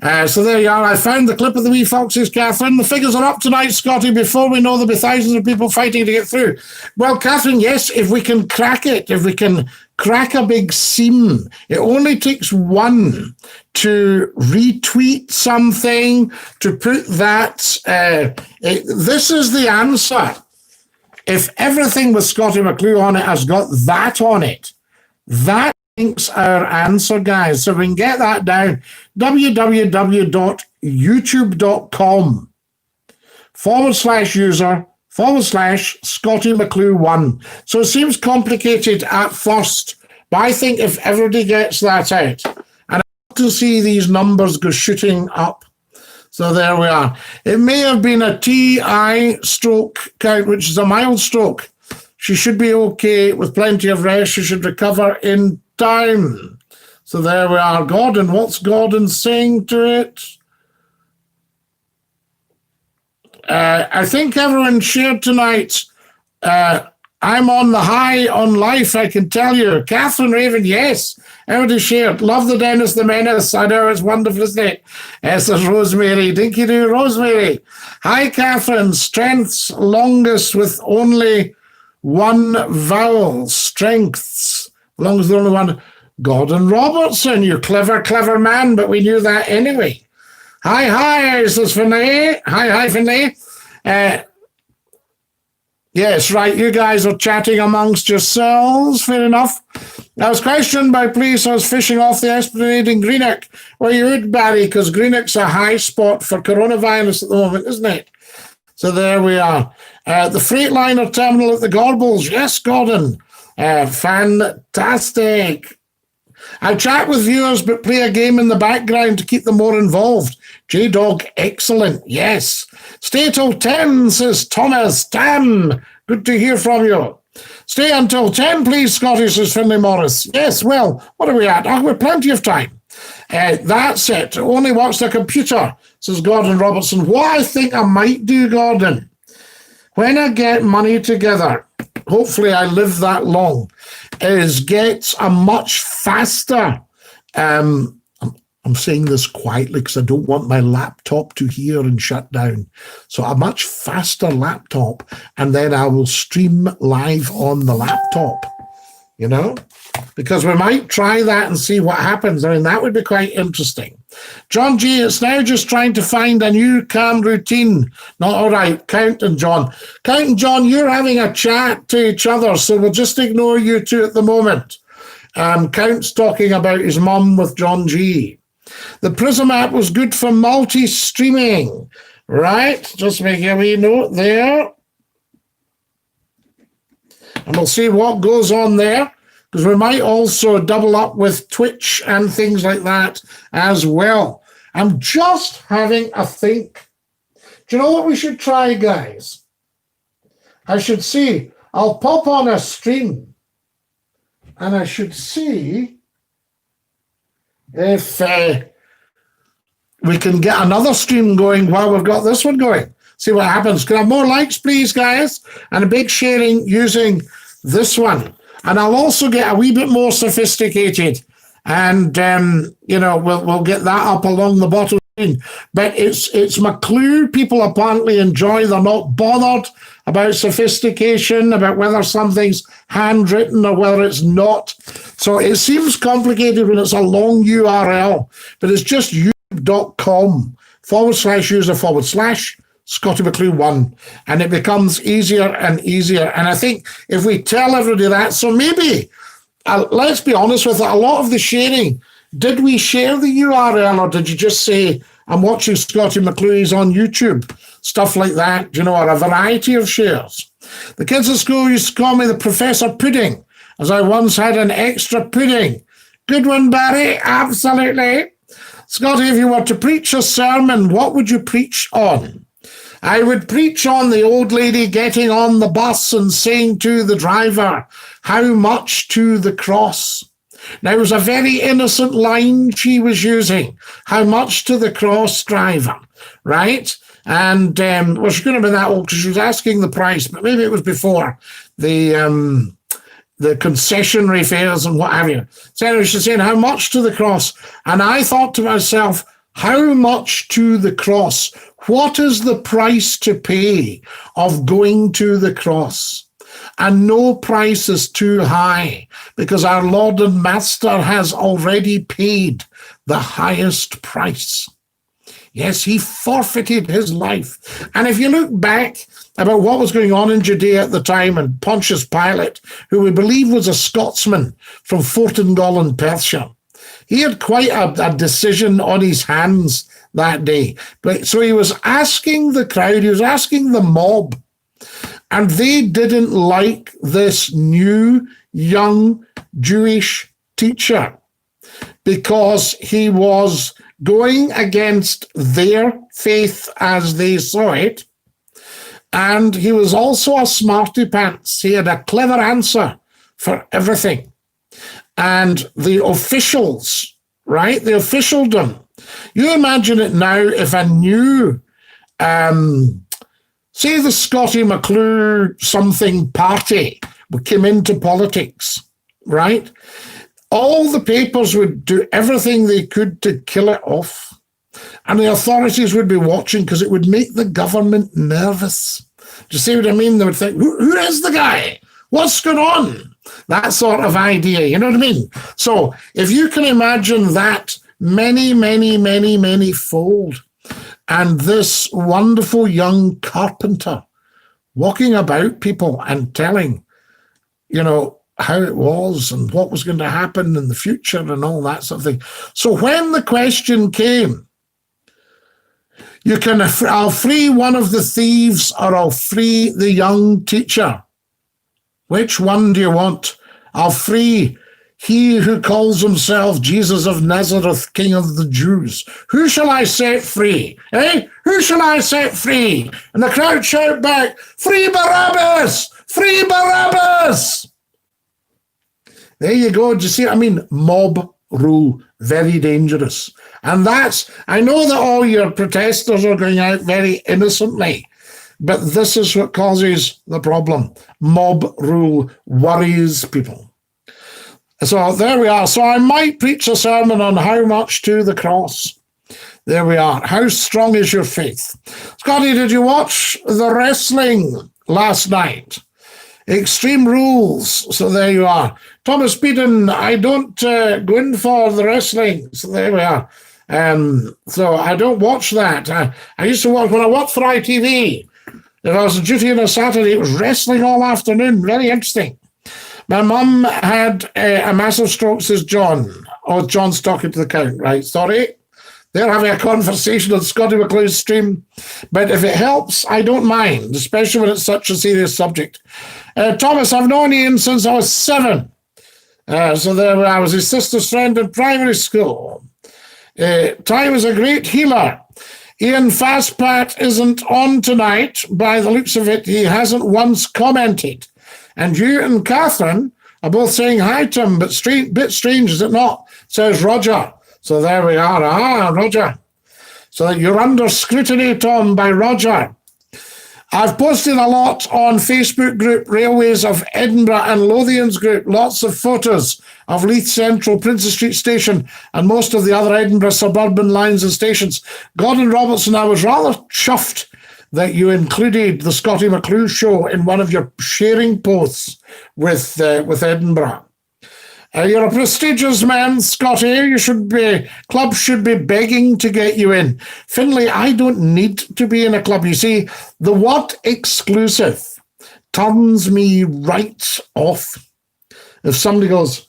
So there you are. I found the clip of the wee foxes, Catherine. The figures are up tonight, Scottie, before we know there'll be thousands of people fighting to get through. Well, Catherine, yes, if we can crack it, if we can crack a big seam, it only takes one to retweet something, to put that. This is the answer. If everything with Scottie McClue on it has got that on it, that is our answer, guys. So we can get that down. www.youtube.com/user/Scottie McClue1. So it seems complicated at first, but I think if everybody gets that out, and I want to see these numbers go shooting up. So there we are. It may have been a TI stroke count, which is a mild stroke. She should be okay with plenty of rest. She should recover in time. So there we are. Gordon, what's Gordon saying to it? I think everyone shared tonight. I'm on the high on life, I can tell you. Catherine Raven, yes. Everybody shared. Love the Dennis the Menace. I know, it's wonderful, isn't it? Says Rosemary. Dinky do, Rosemary. Hi, Catherine. Strengths longest with only one vowel. Strengths. Long as the only one. Gordon Robertson, you clever, clever man, but we knew that anyway. Hi, says Finay. Hi, Finay. Yes, right, you guys are chatting amongst yourselves. Fair enough. I was questioned by police. I was fishing off the esplanade in Greenock. Well, you would, Barry, because Greenock's a high spot for coronavirus at the moment, isn't it? So there we are. The Freightliner terminal at the Gorbals. Yes, Gordon. Fantastic. I chat with viewers, but play a game in the background to keep them more involved. J-Dog, excellent. Yes. Stay till 10, says Thomas. Tam, good to hear from you. Stay until 10, please, Scottie, says Finlay Morris. Yes, well, what are we at? Oh, we've plenty of time. That's it. Only watch the computer, says Gordon Robertson. What I think I might do, Gordon, when I get money together, hopefully I live that long, is get a much faster, I'm saying this quietly because I don't want my laptop to hear and shut down. So a much faster laptop, and then I will stream live on the laptop, you know, because we might try that and see what happens. I mean, that would be quite interesting. John G, it's now just trying to find a new calm routine. Not all right, Count and John. Count and John, you're having a chat to each other, so we'll just ignore you two at the moment. Count's talking about his mum with John G. The Prism app was good for multi-streaming, right? Just make a wee note there. And we'll see what goes on there, because we might also double up with Twitch and things like that as well. I'm just having a think. Do you know what we should try, guys? I should see. I'll pop on a stream, and I should see if we can get another stream going while we've got this one going. See what happens. Can I have more likes, please, guys? And a big sharing using this one. And I'll also get a wee bit more sophisticated. And, you know, we'll get that up along the bottom screen. But it's McClue. People apparently enjoy. They're not bothered about sophistication, about whether something's handwritten or whether it's not. So it seems complicated when it's a long URL, but it's just youtube.com/user/Scottie McClue1, and it becomes easier and easier. And I think if we tell everybody that, so maybe, let's be honest with it, a lot of the sharing, did we share the URL, or did you just say, I'm watching Scottie McClue on YouTube? Stuff like that, you know, or a variety of shares. The kids at school used to call me the Professor Pudding, as I once had an extra pudding. Good one, Barry, absolutely. Scottie, if you were to preach a sermon, what would you preach on? I would preach on the old lady getting on the bus and saying to the driver, how much to the cross? Now, it was a very innocent line she was using. How much to the cross, driver, right? And, well, she couldn't have been that old because she was asking the price, but maybe it was before the concessionary fares and what have you. So anyway, she's saying, how much to the cross? And I thought to myself, how much to the cross? What is the price to pay of going to the cross? And no price is too high, because our Lord and Master has already paid the highest price. Yes, he forfeited his life. And if you look back about what was going on in Judea at the time, and Pontius Pilate, who we believe was a Scotsman from Fortingall in Perthshire, he had quite a decision on his hands that day. So he was asking the crowd, he was asking the mob, and they didn't like this new, young Jewish teacher because he was going against their faith as they saw it. And he was also a smarty pants. He had a clever answer for everything. And the officials, right, the officialdom, you imagine it now if a new, say the SCOTTIE McCLUE something party came into politics, right? All the papers would do everything they could to kill it off. And the authorities would be watching because it would make the government nervous. Do you see what I mean? They would think, who is the guy? What's going on? That sort of idea, you know what I mean? So if you can imagine that many, many, many, many fold, and this wonderful young carpenter walking about people and telling, you know, how it was and what was going to happen in the future and all that sort of thing. So when the question came, I'll free one of the thieves or I'll free the young teacher. Which one do you want? I'll free he who calls himself Jesus of Nazareth, King of the Jews. Who shall I set free? Who shall I set free? And the crowd shout back, free Barabbas! Free Barabbas! There you go. Do you see what I mean? Mob rule, very dangerous. And I know that all your protesters are going out very innocently, but this is what causes the problem. Mob rule worries people. So there we are. So I might preach a sermon on how much to the cross. There we are. How strong is your faith? Scottie, did you watch the wrestling last night? Extreme Rules. So there you are. Thomas Beaton, I don't go in for the wrestling. So there we are. So I don't watch that. I used to watch, when I worked for ITV, if I was on duty on a Saturday, it was wrestling all afternoon. Very interesting. My mum had a massive stroke, says John. Oh, John's talking to the count, right? Sorry. They're having a conversation on Scottie McClue's stream. But if it helps, I don't mind, especially when it's such a serious subject. Thomas, I've known Ian since I was 7. So there I was his sister's friend in primary school. Ty was a great healer. Ian Fastpat isn't on tonight. By the looks of it, he hasn't once commented. And you and Catherine are both saying hi to him, but bit strange, is it not? Says Roger. So there we are. Ah, Roger. So you're under scrutiny, Tom, by Roger. I've posted a lot on Facebook group, Railways of Edinburgh and Lothian's group, lots of photos of Leith Central, Princes Street Station, and most of the other Edinburgh suburban lines and stations. Gordon Robertson, I was rather chuffed that you included the Scottie McClue show in one of your sharing posts with Edinburgh. You're a prestigious man, Scottie. Clubs should be begging to get you in. Finlay, I don't need to be in a club. You see, the word exclusive turns me right off. If somebody goes,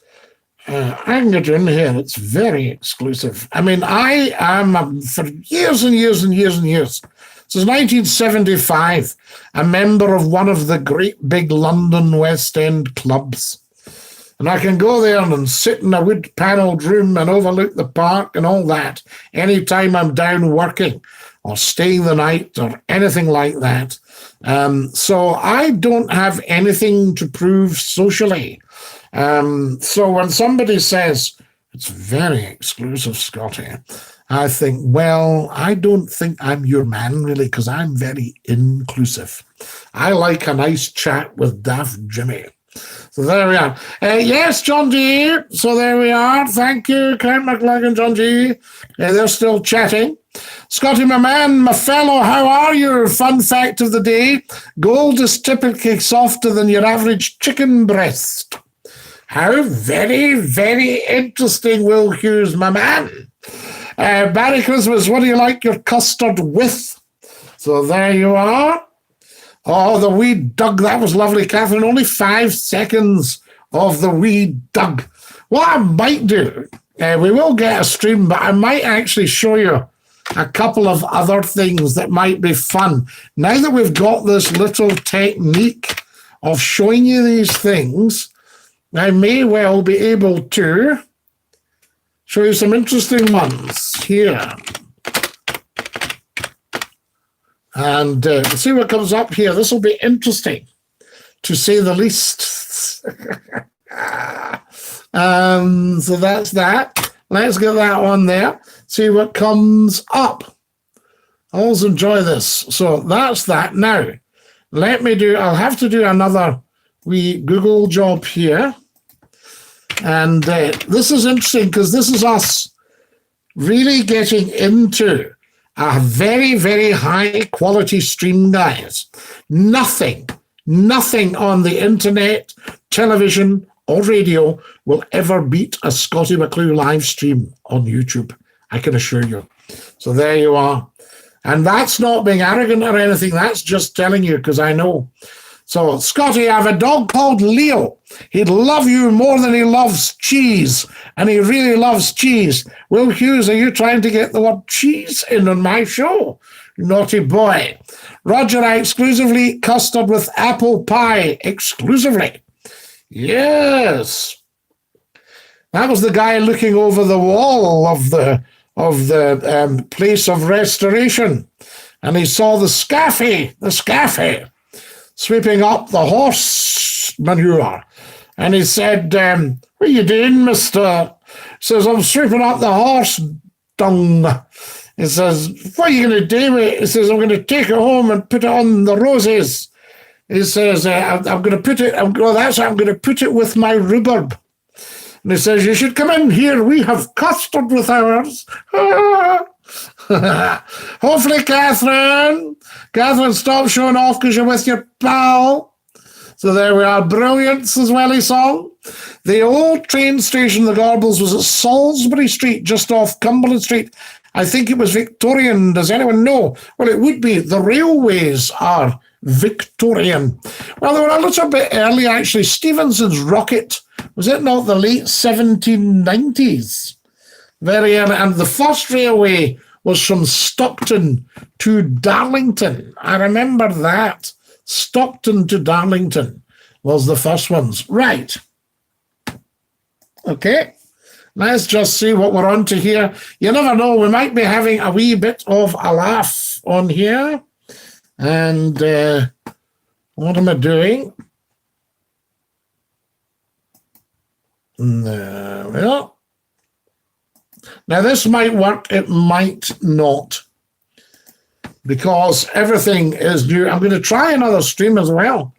I can get you in here, it's very exclusive. I mean, I am, for years and years and years and years, since 1975, a member of one of the great big London West End clubs. And I can go there and sit in a wood-panelled room and overlook the park and all that anytime I'm down working. or staying the night or anything like that. So I don't have anything to prove socially. So when somebody says, it's very exclusive, Scottie, I think, well, I don't think I'm your man, really, because I'm very inclusive. I like a nice chat with Daft Jimmy. So there we are. Yes, John G. So there we are. Thank you, Count McClue and John G. They're still chatting. Scottie, my man, my fellow, how are you? Fun fact of the day. Gold is typically softer than your average chicken breast. How very, very interesting, Will Hughes, my man. Barry Christmas, what do you like your custard with? So there you are. Oh, the wee Doug, that was lovely, Catherine. Only 5 seconds of the wee Doug. What I might do, we will get a stream, but I might actually show you a couple of other things that might be fun. Now that we've got this little technique of showing you these things, I may well be able to show you some interesting ones here. And see what comes up here. This will be interesting, to say the least. So that's that. Let's get that one there. See what comes up. I always enjoy this. So that's that. Now, I'll have to do another wee Google job here. And this is interesting because this is us really getting into a very, very high quality stream, guys. Nothing on the internet, television, or radio will ever beat a Scottie McClue live stream on YouTube. I can assure you. So there you are. And that's not being arrogant or anything. That's just telling you because I know. So, Scottie, I have a dog called Leo. He'd love you more than he loves cheese, and he really loves cheese. Will Hughes, are you trying to get the word cheese in on my show? Naughty boy. Roger, I exclusively eat custard with apple pie. Exclusively. Yes. That was the guy looking over the wall of the place of restoration, and he saw the scaffy, sweeping up the horse manure. And he said, what are you doing, mister? He says, I'm sweeping up the horse dung. He says, what are you going to do with it? He says, I'm going to take it home and put it on the roses. He says, I'm going to put it with my rhubarb. And he says, you should come in here. We have custard with ours. Hopefully, Catherine, stop showing off because you're with your pal. So there we are. Brilliant as well, song. The old train station, the Garbles, was at Salisbury Street, just off Cumberland Street. I think it was Victorian. Does anyone know? Well, it would be. The railways are Victorian. Well, they were a little bit early, actually. Stephenson's rocket, was it not the late 1790s? Very early. And the first railway was from Stockton to Darlington. I remember that. Stockton to Darlington was the first ones. Right. Okay. Let's just see what we're on to here. You never know. We might be having a wee bit of a laugh on here. And what am I doing? There we are. Now, this might work, it might not, because everything is new. I'm going to try another stream as well.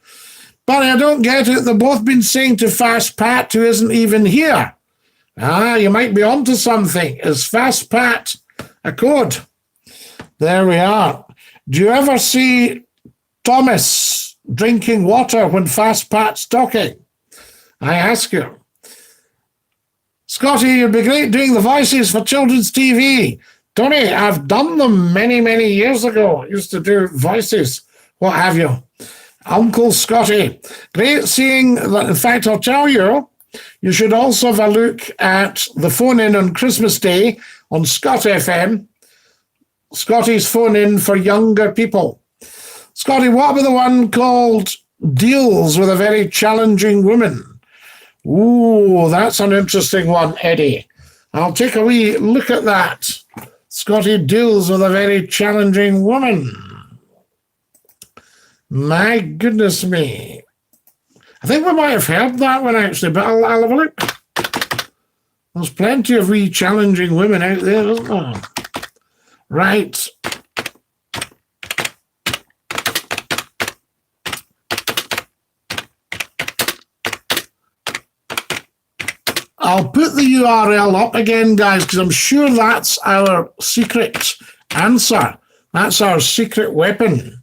But I don't get it. They've both been saying to Fast Pat, who isn't even here. You might be onto something. Is Fast Pat a code? There we are. Do you ever see Thomas drinking water when Fast Pat's talking? I ask you. Scottie, you'd be great doing the voices for children's TV. Tony, I've done them many, many years ago. I used to do voices, what have you. Uncle Scottie, great seeing, in fact, I'll tell you, you should also have a look at the phone-in on Christmas Day on Scott FM. Scottie's phone-in for younger people. Scottie, what about the one called Deals with a Very Challenging Woman? Ooh, that's an interesting one, Eddie. I'll take a wee look at that. Scottie deals with a very challenging woman. My goodness me. I think we might have heard that one actually, but I'll have a look. There's plenty of wee challenging women out there, isn't there? Right. I'll put the URL up again, guys, because I'm sure that's our secret answer. That's our secret weapon,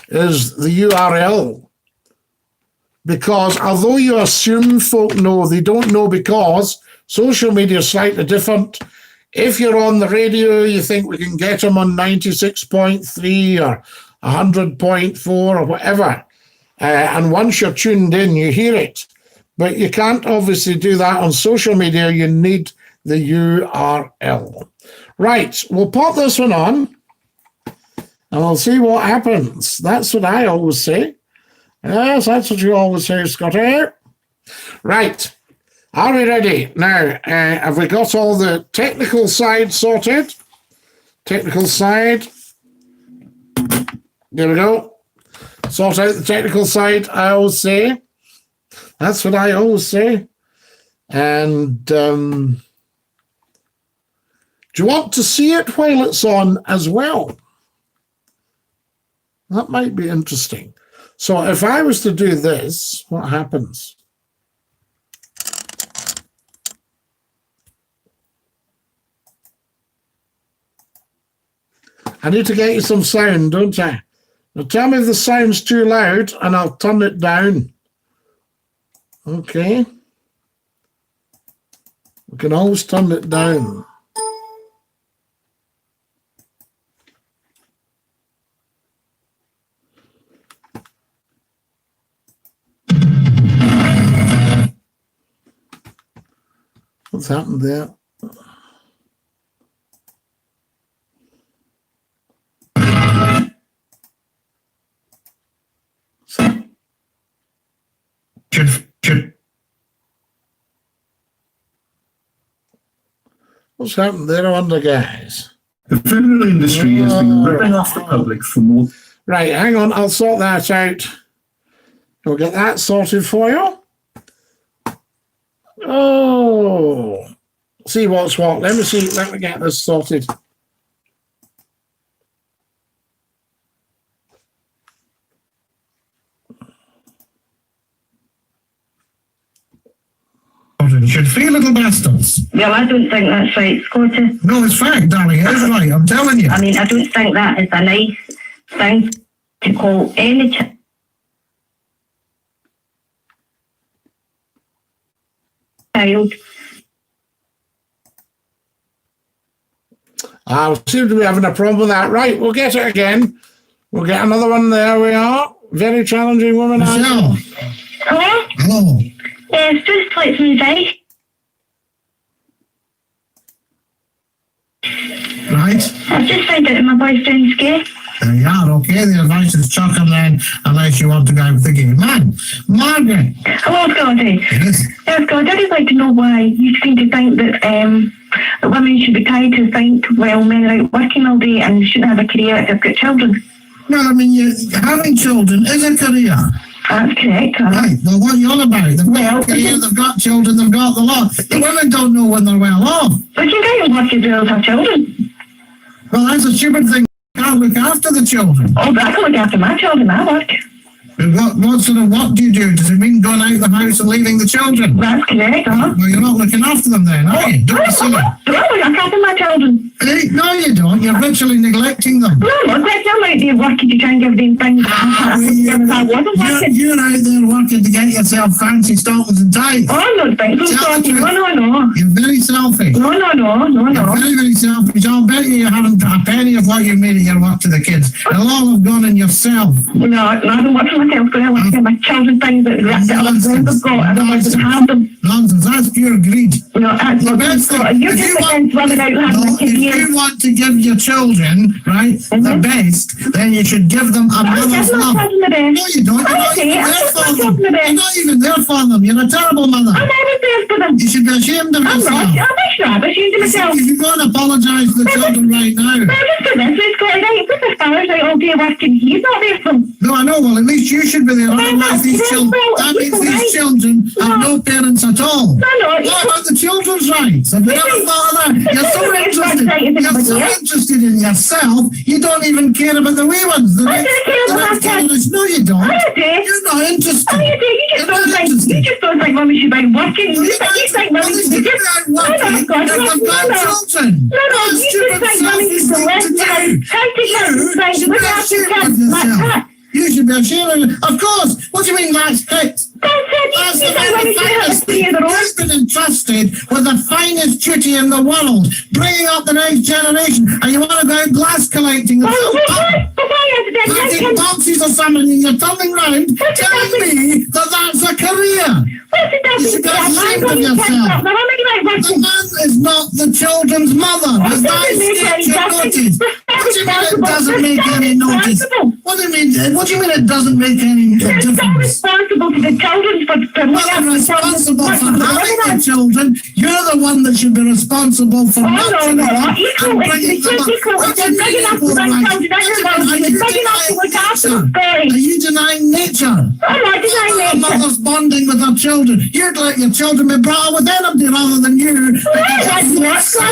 is the URL. Because although you assume folk know, they don't know, because social media is slightly different. If you're on the radio, you think we can get them on 96.3 or 100.4 or whatever. And once you're tuned in, you hear it. But you can't obviously do that on social media. You need the URL. Right, we'll pop this one on and we'll see what happens. That's what I always say. Yes, that's what you always say, Scottie. Right, are we ready? Now, have we got all the technical side sorted? Technical side. There we go. Sort out the technical side, I always say. That's what I always say. And do you want to see it while it's on as well? That might be interesting. So if I was to do this, what happens? I need to get you some sound, don't I? Now tell me if the sound's too loud and I'll turn it down. Okay. We can always turn it down. What's happened there? What's happened there, I wonder, guys? The funeral industry has been ripping off the public for more. Right, hang on, I'll sort that out. We'll get that sorted for you. Oh, see what's what. Let me get this sorted. Should feel little bastards. Well, I don't think that's right, Scottie. No, it's fact, darling. It is right. I'm telling you. I mean, I don't think that is a nice thing to call any child. I seem to be having a problem with that. Right, we'll get it again. We'll get another one. There we are. Very challenging woman. Michelle. Hello? Hello. Yes, just like some advice. Right. I've just found out my boyfriend's gay. There you are. Okay, the advice is chuck him then, unless you want to go with the gay man. Margaret. Hello, Scottie. Yes. Yes, Scottie, I'd like to know why you seem to think that women should be tied to think, well, men are out working all day and shouldn't have a career if they've got children. Well, I mean, having children is a career. That's correct, huh? Right, well, what are you on about? They've got a career, they've got children, they've got the lot. The women don't know when they're well off. But you can't work as well as have children. Well, that's a stupid thing. You can't look after the children. Oh, but I can look after my children, I work. What sort of work do you do? Does it mean going out the house and leaving the children? That's correct, huh? Well, you're not looking after them then, are you? Don't be silly. Do I look after my children? Hey, no, you don't. You're virtually neglecting them. No, look, I'm out there working to try and give them things. You're out there working to get yourself fancy stockings and ties. Oh, I'm not thinking so. No. You're very selfish. No. You're very, very selfish. I'll bet you haven't got a penny of what you made of your work to the kids. It'll all have gone in yourself. No, I haven't worked for myself for my children things that other friends have got, and I just have them. Nonsense, that's pure greed. No, that's The best thing, you're just against running out having a if you want to give your children, right, the best, then you should give them a mother's love. No, you don't. You're not even there for them. You're a terrible mother. I'm never there for them. You should be ashamed of yourself. I'm ashamed of myself. If you go and apologise to the children right now. No, just for this, it's got right. But the father's out all day working. He's not there for them. No, I know. Well, at least you should be there. Otherwise, that means these children have no parents at all. What about the children's rights? Have you ever thought of that? You're so interested in yourself, you don't even care about the wee ones. No, you don't. You're not interested. You just don't think mommy should be working. You think mommy should be working. They've got children. No, you just think mommy should be working. You should be ashamed. Of course. What do you mean that's it? That's the very finest thing. You've been entrusted with the finest duty in the world, bringing up the next generation, and you want to go out glass collecting and collecting boxes or something, and you're turning round telling me that that's a career. You should be ashamed of yourself. The man is not the children's mother. Does that escape your notice? What do you mean it doesn't make any notice? What do you mean it doesn't make any difference? You're responsible to the children for responsible for having the children. You're the one that should be responsible for nurturing them and bringing them up. Are you denying nature? I'm not denying nature. Mother's bonding with her children. You'd like your children to be brought up with anybody rather than you. You're so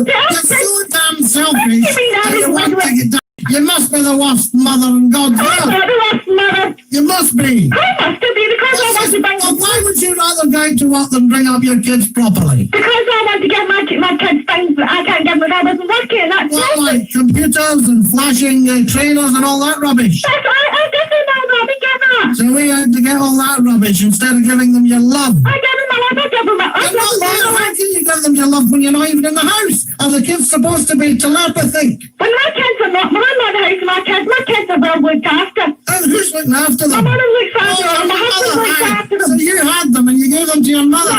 damn selfish that you want to get down. You must be the worst mother in God's world. I'm not the worst mother. You must be. I must be because I want to bring up. Why would you rather go to work than bring up your kids properly? Because I want to get my kids things that I can't get when I wasn't working. That's well, like computers and flashing trainers and all that rubbish. I definitely know that. We get that. So we had to get all that rubbish instead of giving them your love. I give them my love. I give them my love. How can you give them your love when you're not even in the house? Are the kids supposed to be telepathic? When my kids are not, when I'm not in the house, my kids are well looked after. And who's looking after them? My mother looks after them. My husband looks after them. So you had them and you gave them to your mother.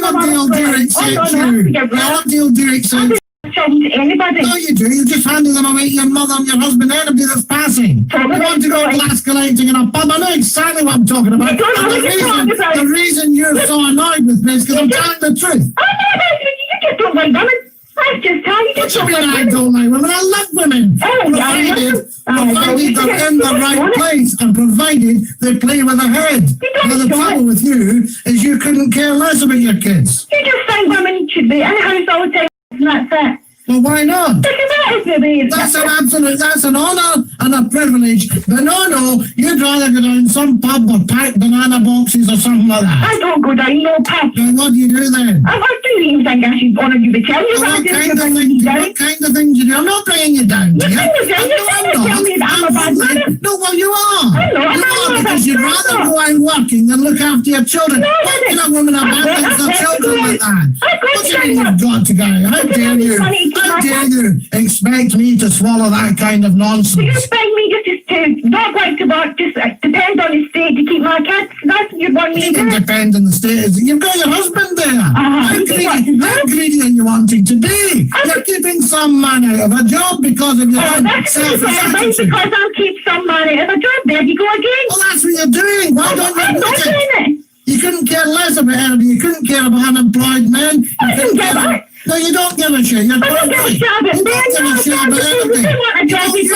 Nobody will do except you. Nobody will do except you. Children to anybody. No, you do. You just handle them away to your mother and your husband, anybody that's passing. You want to go glass collecting in a pub. I know exactly what I'm talking about. The reason you're so annoyed with me is because I'm telling the truth. You just don't like women. I just tell you. What do you mean I don't like women? I love women. Provided they're in the right place and provided they play with their head. Now the trouble with you is you couldn't care less about your kids. You just think women should be in the house all the time. And that's it. Well, why not? That's an honour and a privilege. But no, you'd rather go down some pub or pack banana boxes or something like that. I don't go down no pub. Then what do you do then? I don't even think I should honour you to tell you what kind of things you do? I'm not bringing you down. You're telling me that I'm a bad mother. No, well, you are. You are because you'd rather go out working than look after your children. What kind of women abandons their children like that? What do you mean you've got to go? How dare you? How dare you expect me to swallow that kind of nonsense? You expect me just to not like to work, just depend on the state to keep my kids? That's what you want me to do? You can depend on the state. You've got your husband there. How greedy are you wanting to be? You're keeping some man out of a job because of your own selfish attitude. Because I'll keep some man out of a job. There you go again. Well, that's what you're doing. Why don't you admit it? You couldn't care less about anybody. You couldn't care about unemployed men. No, you don't give a shit. You don't give a shit about anybody.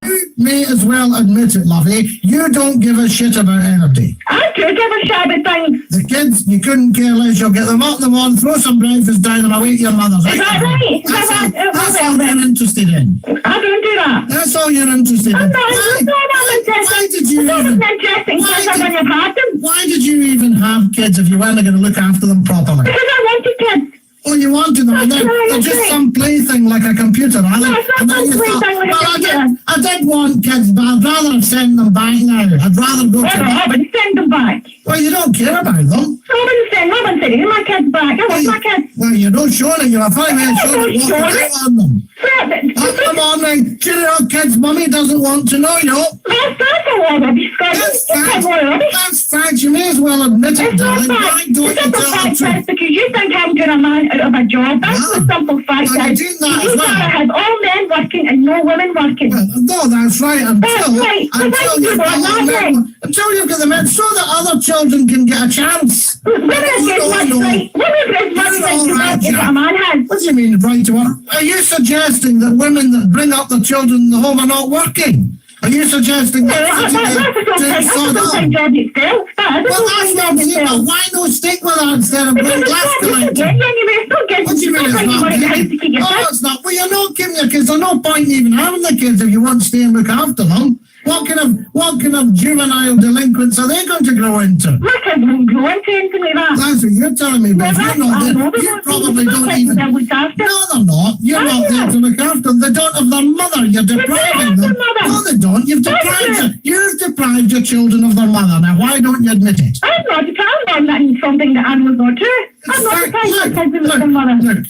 You may as well admit it, lovey. You don't give a shit about anybody. I do give a shit about things. The kids, you couldn't care less. You'll get them up the wall, throw some breakfast down and away to your mother's. Is that right? That's all you're interested in. I don't do that. That's all you're interested in. Why did you even have kids if you weren't going to look after them properly? Because I wanted kids. Oh, you wanted them, and they're just some plaything like a computer, are they? I did want kids, but I'd rather send them back now. I'd rather go to I would send them back. Well, you don't care about them. I wouldn't send my kids back. I want my kids. Well, you don't show it. You're a 5-minute show that walking out on them. Come morning. Cheerio, kids. Mummy doesn't want to know you. That's a lot of Scott. That's fact. You may as well admit it, darling. Why don't you tell the truth? Because you think I'm doing a man out of a job. That's the simple fact. You have all men working and no women working. Well, no, that's right. Until you've got the men, so that other children can get a chance. Women get much right to a man has. What do you mean, right to work? Are you suggesting that women that bring up the children in the home are not working? Are you suggesting that's a full-time job itself? Well, that's not it. Why no stick with that instead of going glass collecting? What do you mean it's not getting? No, it's not. Well, you're not giving your kids. There's no point in even having the kids if you want to stay and look after them. What kind of juvenile delinquents are they going to grow into? My kids won't grow into anything like that. That's what you're telling me, but you're not there. You probably don't even... No, they're not. You're not there to look after them. They don't have their mother. You're depriving them. No, they don't. You've deprived your children of their mother. Now, why don't you admit it? I'm not deprived of that in something that I was not true. I'm not deprived of kids with their mother. Look.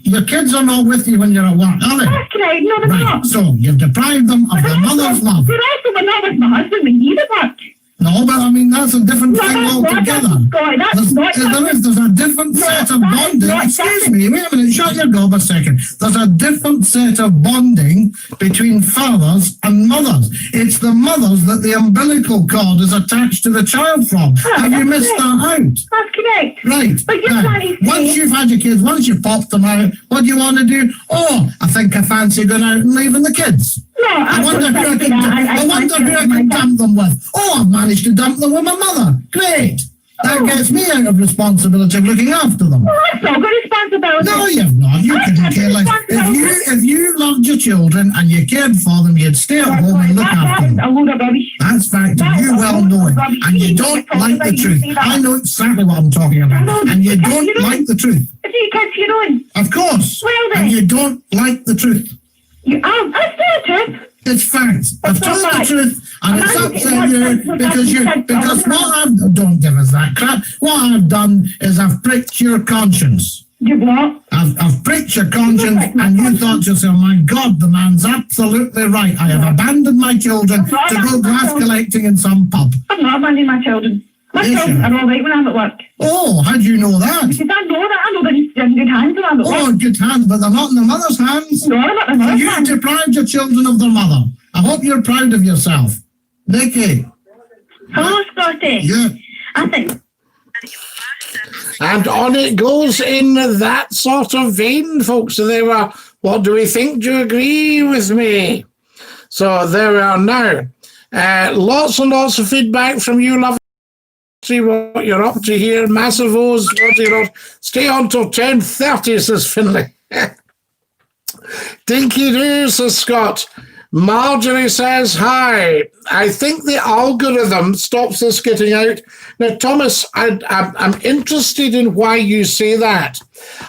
Your kids are not with you when you're at work, are they? That's right, no, they're not. So you've deprived them of their mother's love. But also, we're not with my husband when he's at work. No, but I mean, that's a different thing altogether. There's a different set of bonding. Excuse me, wait a minute, shut your gob a second. There's a different set of bonding between fathers and mothers. It's the mothers that the umbilical cord is attached to the child from. Have you missed that out? That's correct. Right. But now, once you've had your kids, once you've popped them out, what do you want to do? Oh, I think I fancy going out and leaving the kids. No, I wonder who I can dump them with. Oh, I've managed to dump them with my mother. Great. That gets me out of responsibility of looking after them. Well, that's not good responsibility. No, you've not. You couldn't care less. If you loved your children and you cared for them, you'd stay at home and look after them. A load of rubbish. That's fact. You well know it. And you don't like the truth. I know exactly what I'm talking about. And you don't like the truth. If you kids your own. Of course. Well then. And you don't like the truth. That's the truth. It's facts. I've told the truth, and it's upset you because don't give us that crap. What I've done is I've pricked your conscience. You've what? I've pricked your conscience, and you thought to yourself, my God, the man's absolutely right. I have abandoned my children to go glass collecting in some pub. I'm not abandoning my children. My children are all right when I'm at work. Oh, how do you know that? Because I know that. I know they're in good hands when I'm at work. Oh, good hands, but they're not in their mother's hands. No, they're not in their mother's hands. You deprived your children of their mother. I hope you're proud of yourself. Nikki. Hello, Scottie. Yeah. I think... And on it goes in that sort of vein, folks. So they were, what do we think? Do you agree with me? So there we are now. Lots and lots of feedback from you, love. See what you're up to here. Massive O's. Stay on till 10:30, says Finlay. Dinky do, says Scott. Marjorie says, hi. I think the algorithm stops us getting out. Now, Thomas, I'm interested in why you say that.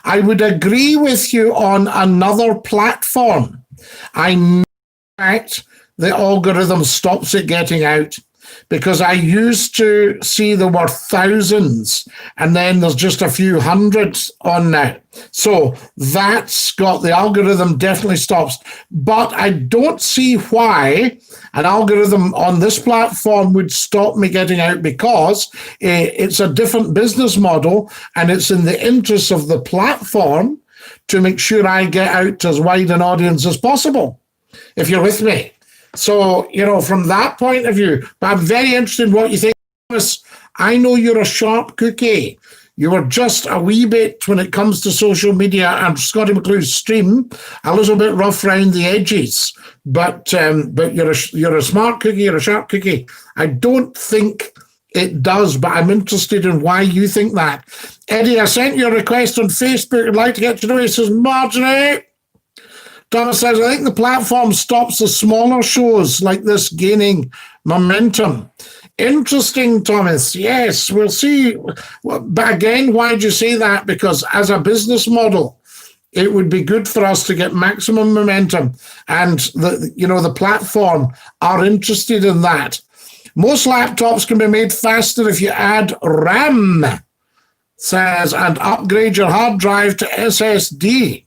I would agree with you on another platform. I know that the algorithm stops it getting out, because I used to see there were thousands and then there's just a few hundreds on now. So that's got, the algorithm definitely stops. But I don't see why an algorithm on this platform would stop me getting out, because it's a different business model and it's in the interest of the platform to make sure I get out to as wide an audience as possible, if you're with me. So, from that point of view, but I'm very interested in what you think. I know you're a sharp cookie. You were just a wee bit, when it comes to social media and Scottie McClue's stream, a little bit rough around the edges. But you're a smart cookie, you're a sharp cookie. I don't think it does, but I'm interested in why you think that. Eddie, I sent you a request on Facebook. I'd like to get to know you. He says, Marjorie. Thomas says, I think the platform stops the smaller shows like this gaining momentum. Interesting, Thomas. Yes, we'll see. But again, why do you say that? Because as a business model, it would be good for us to get maximum momentum. And the platform are interested in that. Most laptops can be made faster if you add RAM, says, and upgrade your hard drive to SSD.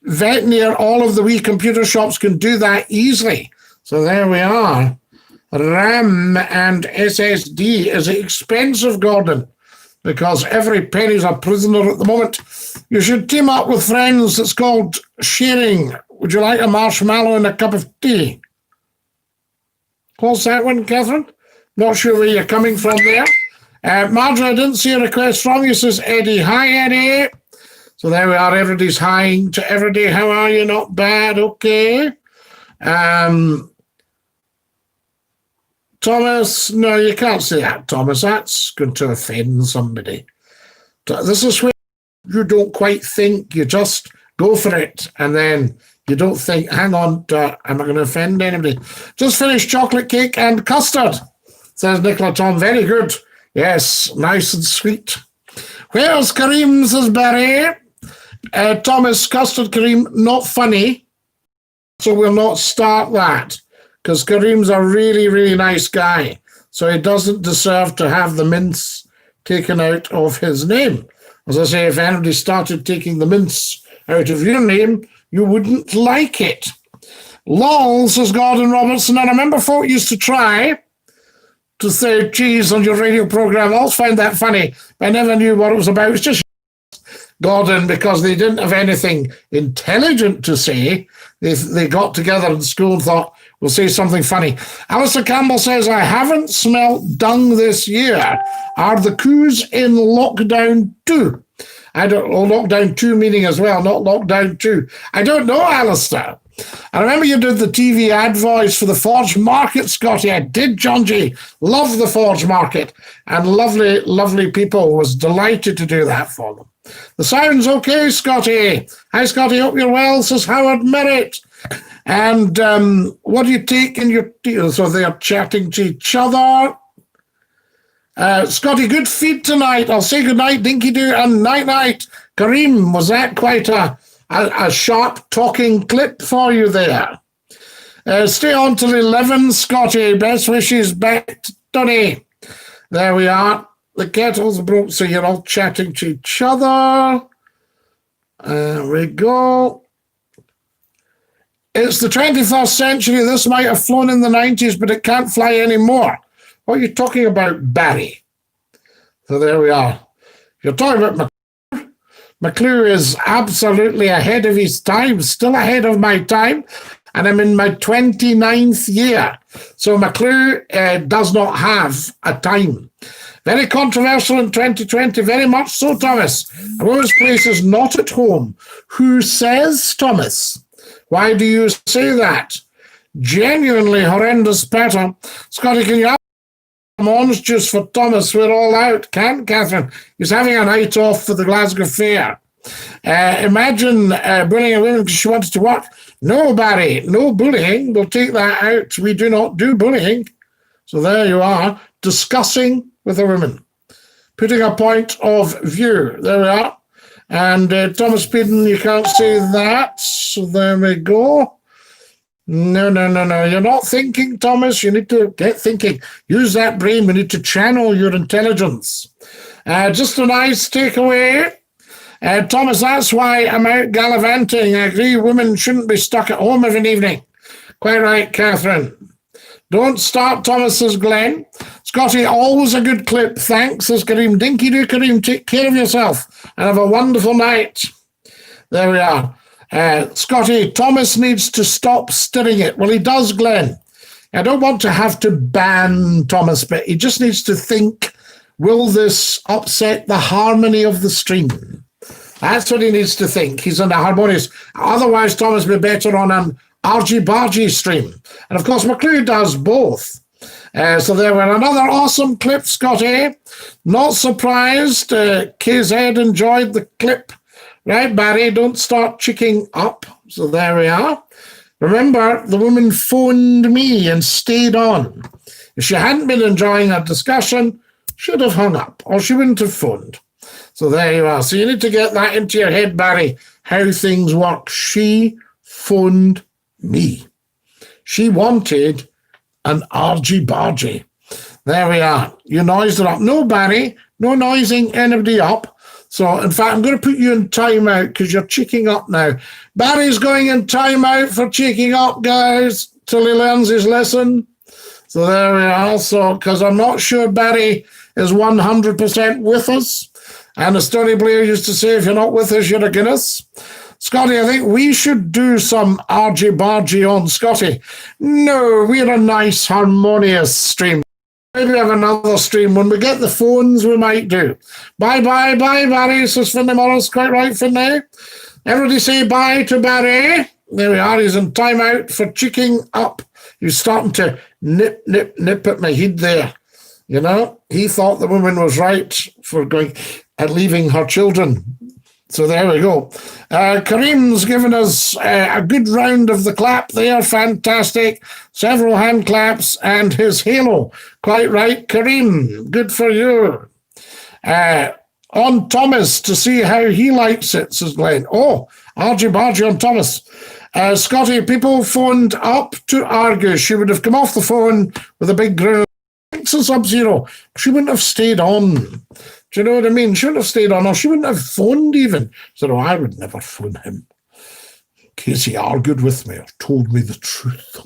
near all of the wee computer shops can do that easily. So there we are. RAM and SSD is expensive, Gordon, because every penny's a prisoner at the moment. You should team up with friends. It's called sharing. Would you like a marshmallow and a cup of tea? What's that one, Catherine? Not sure where you're coming from there. Marjorie, I didn't see a request from you, says Eddie. Hi, Eddie. So there we are. Everybody's hi to everybody. How are you? Not bad. Okay. Thomas, no, you can't say that, Thomas. That's going to offend somebody. This is where you don't quite think. You just go for it, and then you don't think, hang on, am I going to offend anybody? Just finished chocolate cake and custard, says Nicola Tom. Very good. Yes, nice and sweet. Where's Kareem, says Barry? Thomas, custard Kareem, not funny, so we'll not start that, because Kareem's a really, really nice guy, so he doesn't deserve to have the mince taken out of his name. As I say, if anybody started taking the mince out of your name, you wouldn't like it. Lol, says Gordon Robertson, and I remember folk used to try to say cheese on your radio program. I always found that funny. I never knew what it was about. It's just Gordon, because they didn't have anything intelligent to say. They got together in school and thought, we'll say something funny. Alistair Campbell says, I haven't smelt dung this year. Are the coups in lockdown 2? I don't know, lockdown 2 meaning as well, not lockdown 2. I don't know, Alistair. I remember you did the TV ad voice for the Forge Market, Scottie. I did, John G. Love the Forge Market. And lovely, lovely people. Was delighted to do that for them. The sound's okay, Scottie. Hi, Scottie. Hope you're well, says Howard Merritt. And what do you take in your tea? So they are chatting to each other. Scottie, good feed tonight. I'll say good night, Dinky Doo, and night night. Kareem, was that quite a sharp talking clip for you there? Stay on till 11, Scottie. Best wishes back to Tony. There we are. The kettle's broke, so you're all chatting to each other. There we go. It's the 21st century. This might have flown in the 90s, but it can't fly anymore. What are you talking about, Barry? So there we are. You're talking about McClue. McClue is absolutely ahead of his time, still ahead of my time, and I'm in my 29th year. So McClue does not have a time. Very controversial in 2020, very much so, Thomas. A woman's place is not at home. Who says, Thomas? Why do you say that? Genuinely horrendous pattern. Scottie, can you have some orange juice for Thomas? We're all out. Can't, Catherine? He's having a night off for the Glasgow Fair. Imagine bullying a woman because she wanted to work. No, Barry, no bullying. We'll take that out. We do not do bullying. So there you are, discussing with a woman, putting a point of view. There we are. And Thomas Peden, you can't say that. So there we go. No. You're not thinking, Thomas. You need to get thinking. Use that brain. We need to channel your intelligence. Just a nice takeaway. Thomas, that's why I'm out gallivanting. I agree women shouldn't be stuck at home every evening. Quite right, Catherine. Don't start, Thomas, says Glenn. Scottie, always a good clip. Thanks, says Kareem. Dinky do, Kareem. Take care of yourself and have a wonderful night. There we are. Scottie, Thomas needs to stop stirring it. Well, he does, Glenn. I don't want to have to ban Thomas, but he just needs to think, will this upset the harmony of the stream? That's what he needs to think. He's in a harmonious. Otherwise, Thomas would be better on an argy-bargy stream. And, of course, McClue does both. So there were another awesome clip, Scottie. Not surprised. KZ enjoyed the clip. Right, Barry, don't start chicking up. So there we are. Remember, the woman phoned me and stayed on. If she hadn't been enjoying our discussion, she'd have hung up, or she wouldn't have phoned. So there you are. So you need to get that into your head, Barry, how things work. She phoned me. She wanted an argy-bargy. There we are. You noised her up. No, Barry, no noising anybody up. So, in fact, I'm going to put you in timeout because you're cheeking up now. Barry's going in timeout for cheeking up, guys, till he learns his lesson. So there we are. So, because I'm not sure Barry is 100% with us. And as Tony Blair used to say, if you're not with us, you're a Guinness. Scottie, I think we should do some argy-bargy on Scottie. No, we're a nice, harmonious stream. Maybe have another stream. When we get the phones, we might do. Bye, Barry, says Finlay Morris. Quite right, Finlay. Everybody say bye to Barry. There we are. He's in timeout for cheeking up. He's starting to nip at my head there. You know, he thought the woman was right for going and leaving her children. So there we go. Kareem's given us a good round of the clap there. Fantastic. Several hand claps and his halo. Quite right, Kareem. Good for you. On Thomas to see how he likes it, says Glenn. Oh, argy-bargy on Thomas. Scottie, people phoned up to argue. She would have come off the phone with a big grin. Sub-Zero. She wouldn't have stayed on. Do you know what I mean? She wouldn't have stayed on, or she wouldn't have phoned even. So I would never phone him in case he argued with me or told me the truth.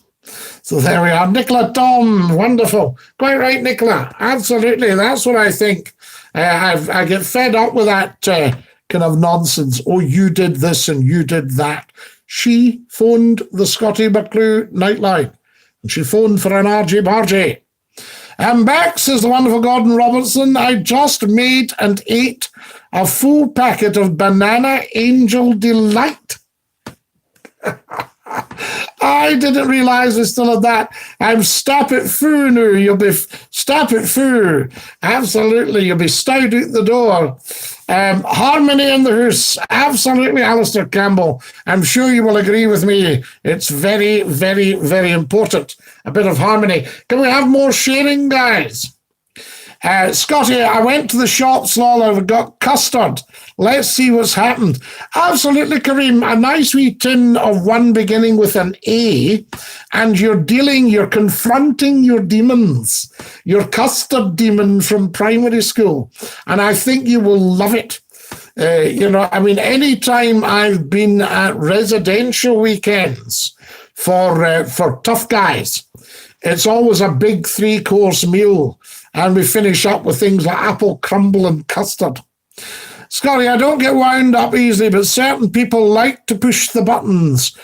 So there we are. Nicola Tom, wonderful. Quite right, Nicola. Absolutely. That's what I think. I get fed up with that kind of nonsense. Oh, you did this and you did that. She phoned the SCOTTIE McCLUE Nightline, and she phoned for an argy-bargy. I'm back, says the wonderful Gordon Robertson. I just made and ate a full packet of Banana Angel Delight. I didn't realise we still had that. I'm stop it foo now. You'll be stop it foo. Absolutely, you'll be stowed out the door. Harmony in the house. Absolutely, Alistair Campbell. I'm sure you will agree with me. It's very, very, very important. A bit of harmony. Can we have more sharing, guys? Scottie, I went to the shops, Lolo, and got custard. Let's see what's happened. Absolutely, Kareem. A nice wee tin of one beginning with an A, and you're confronting your demons, your custard demon from primary school. And I think you will love it. Any time I've been at residential weekends for tough guys, it's always a big 3-course meal. And we finish up with things like apple crumble and custard. Scottie, I don't get wound up easily, but certain people like to push the buttons.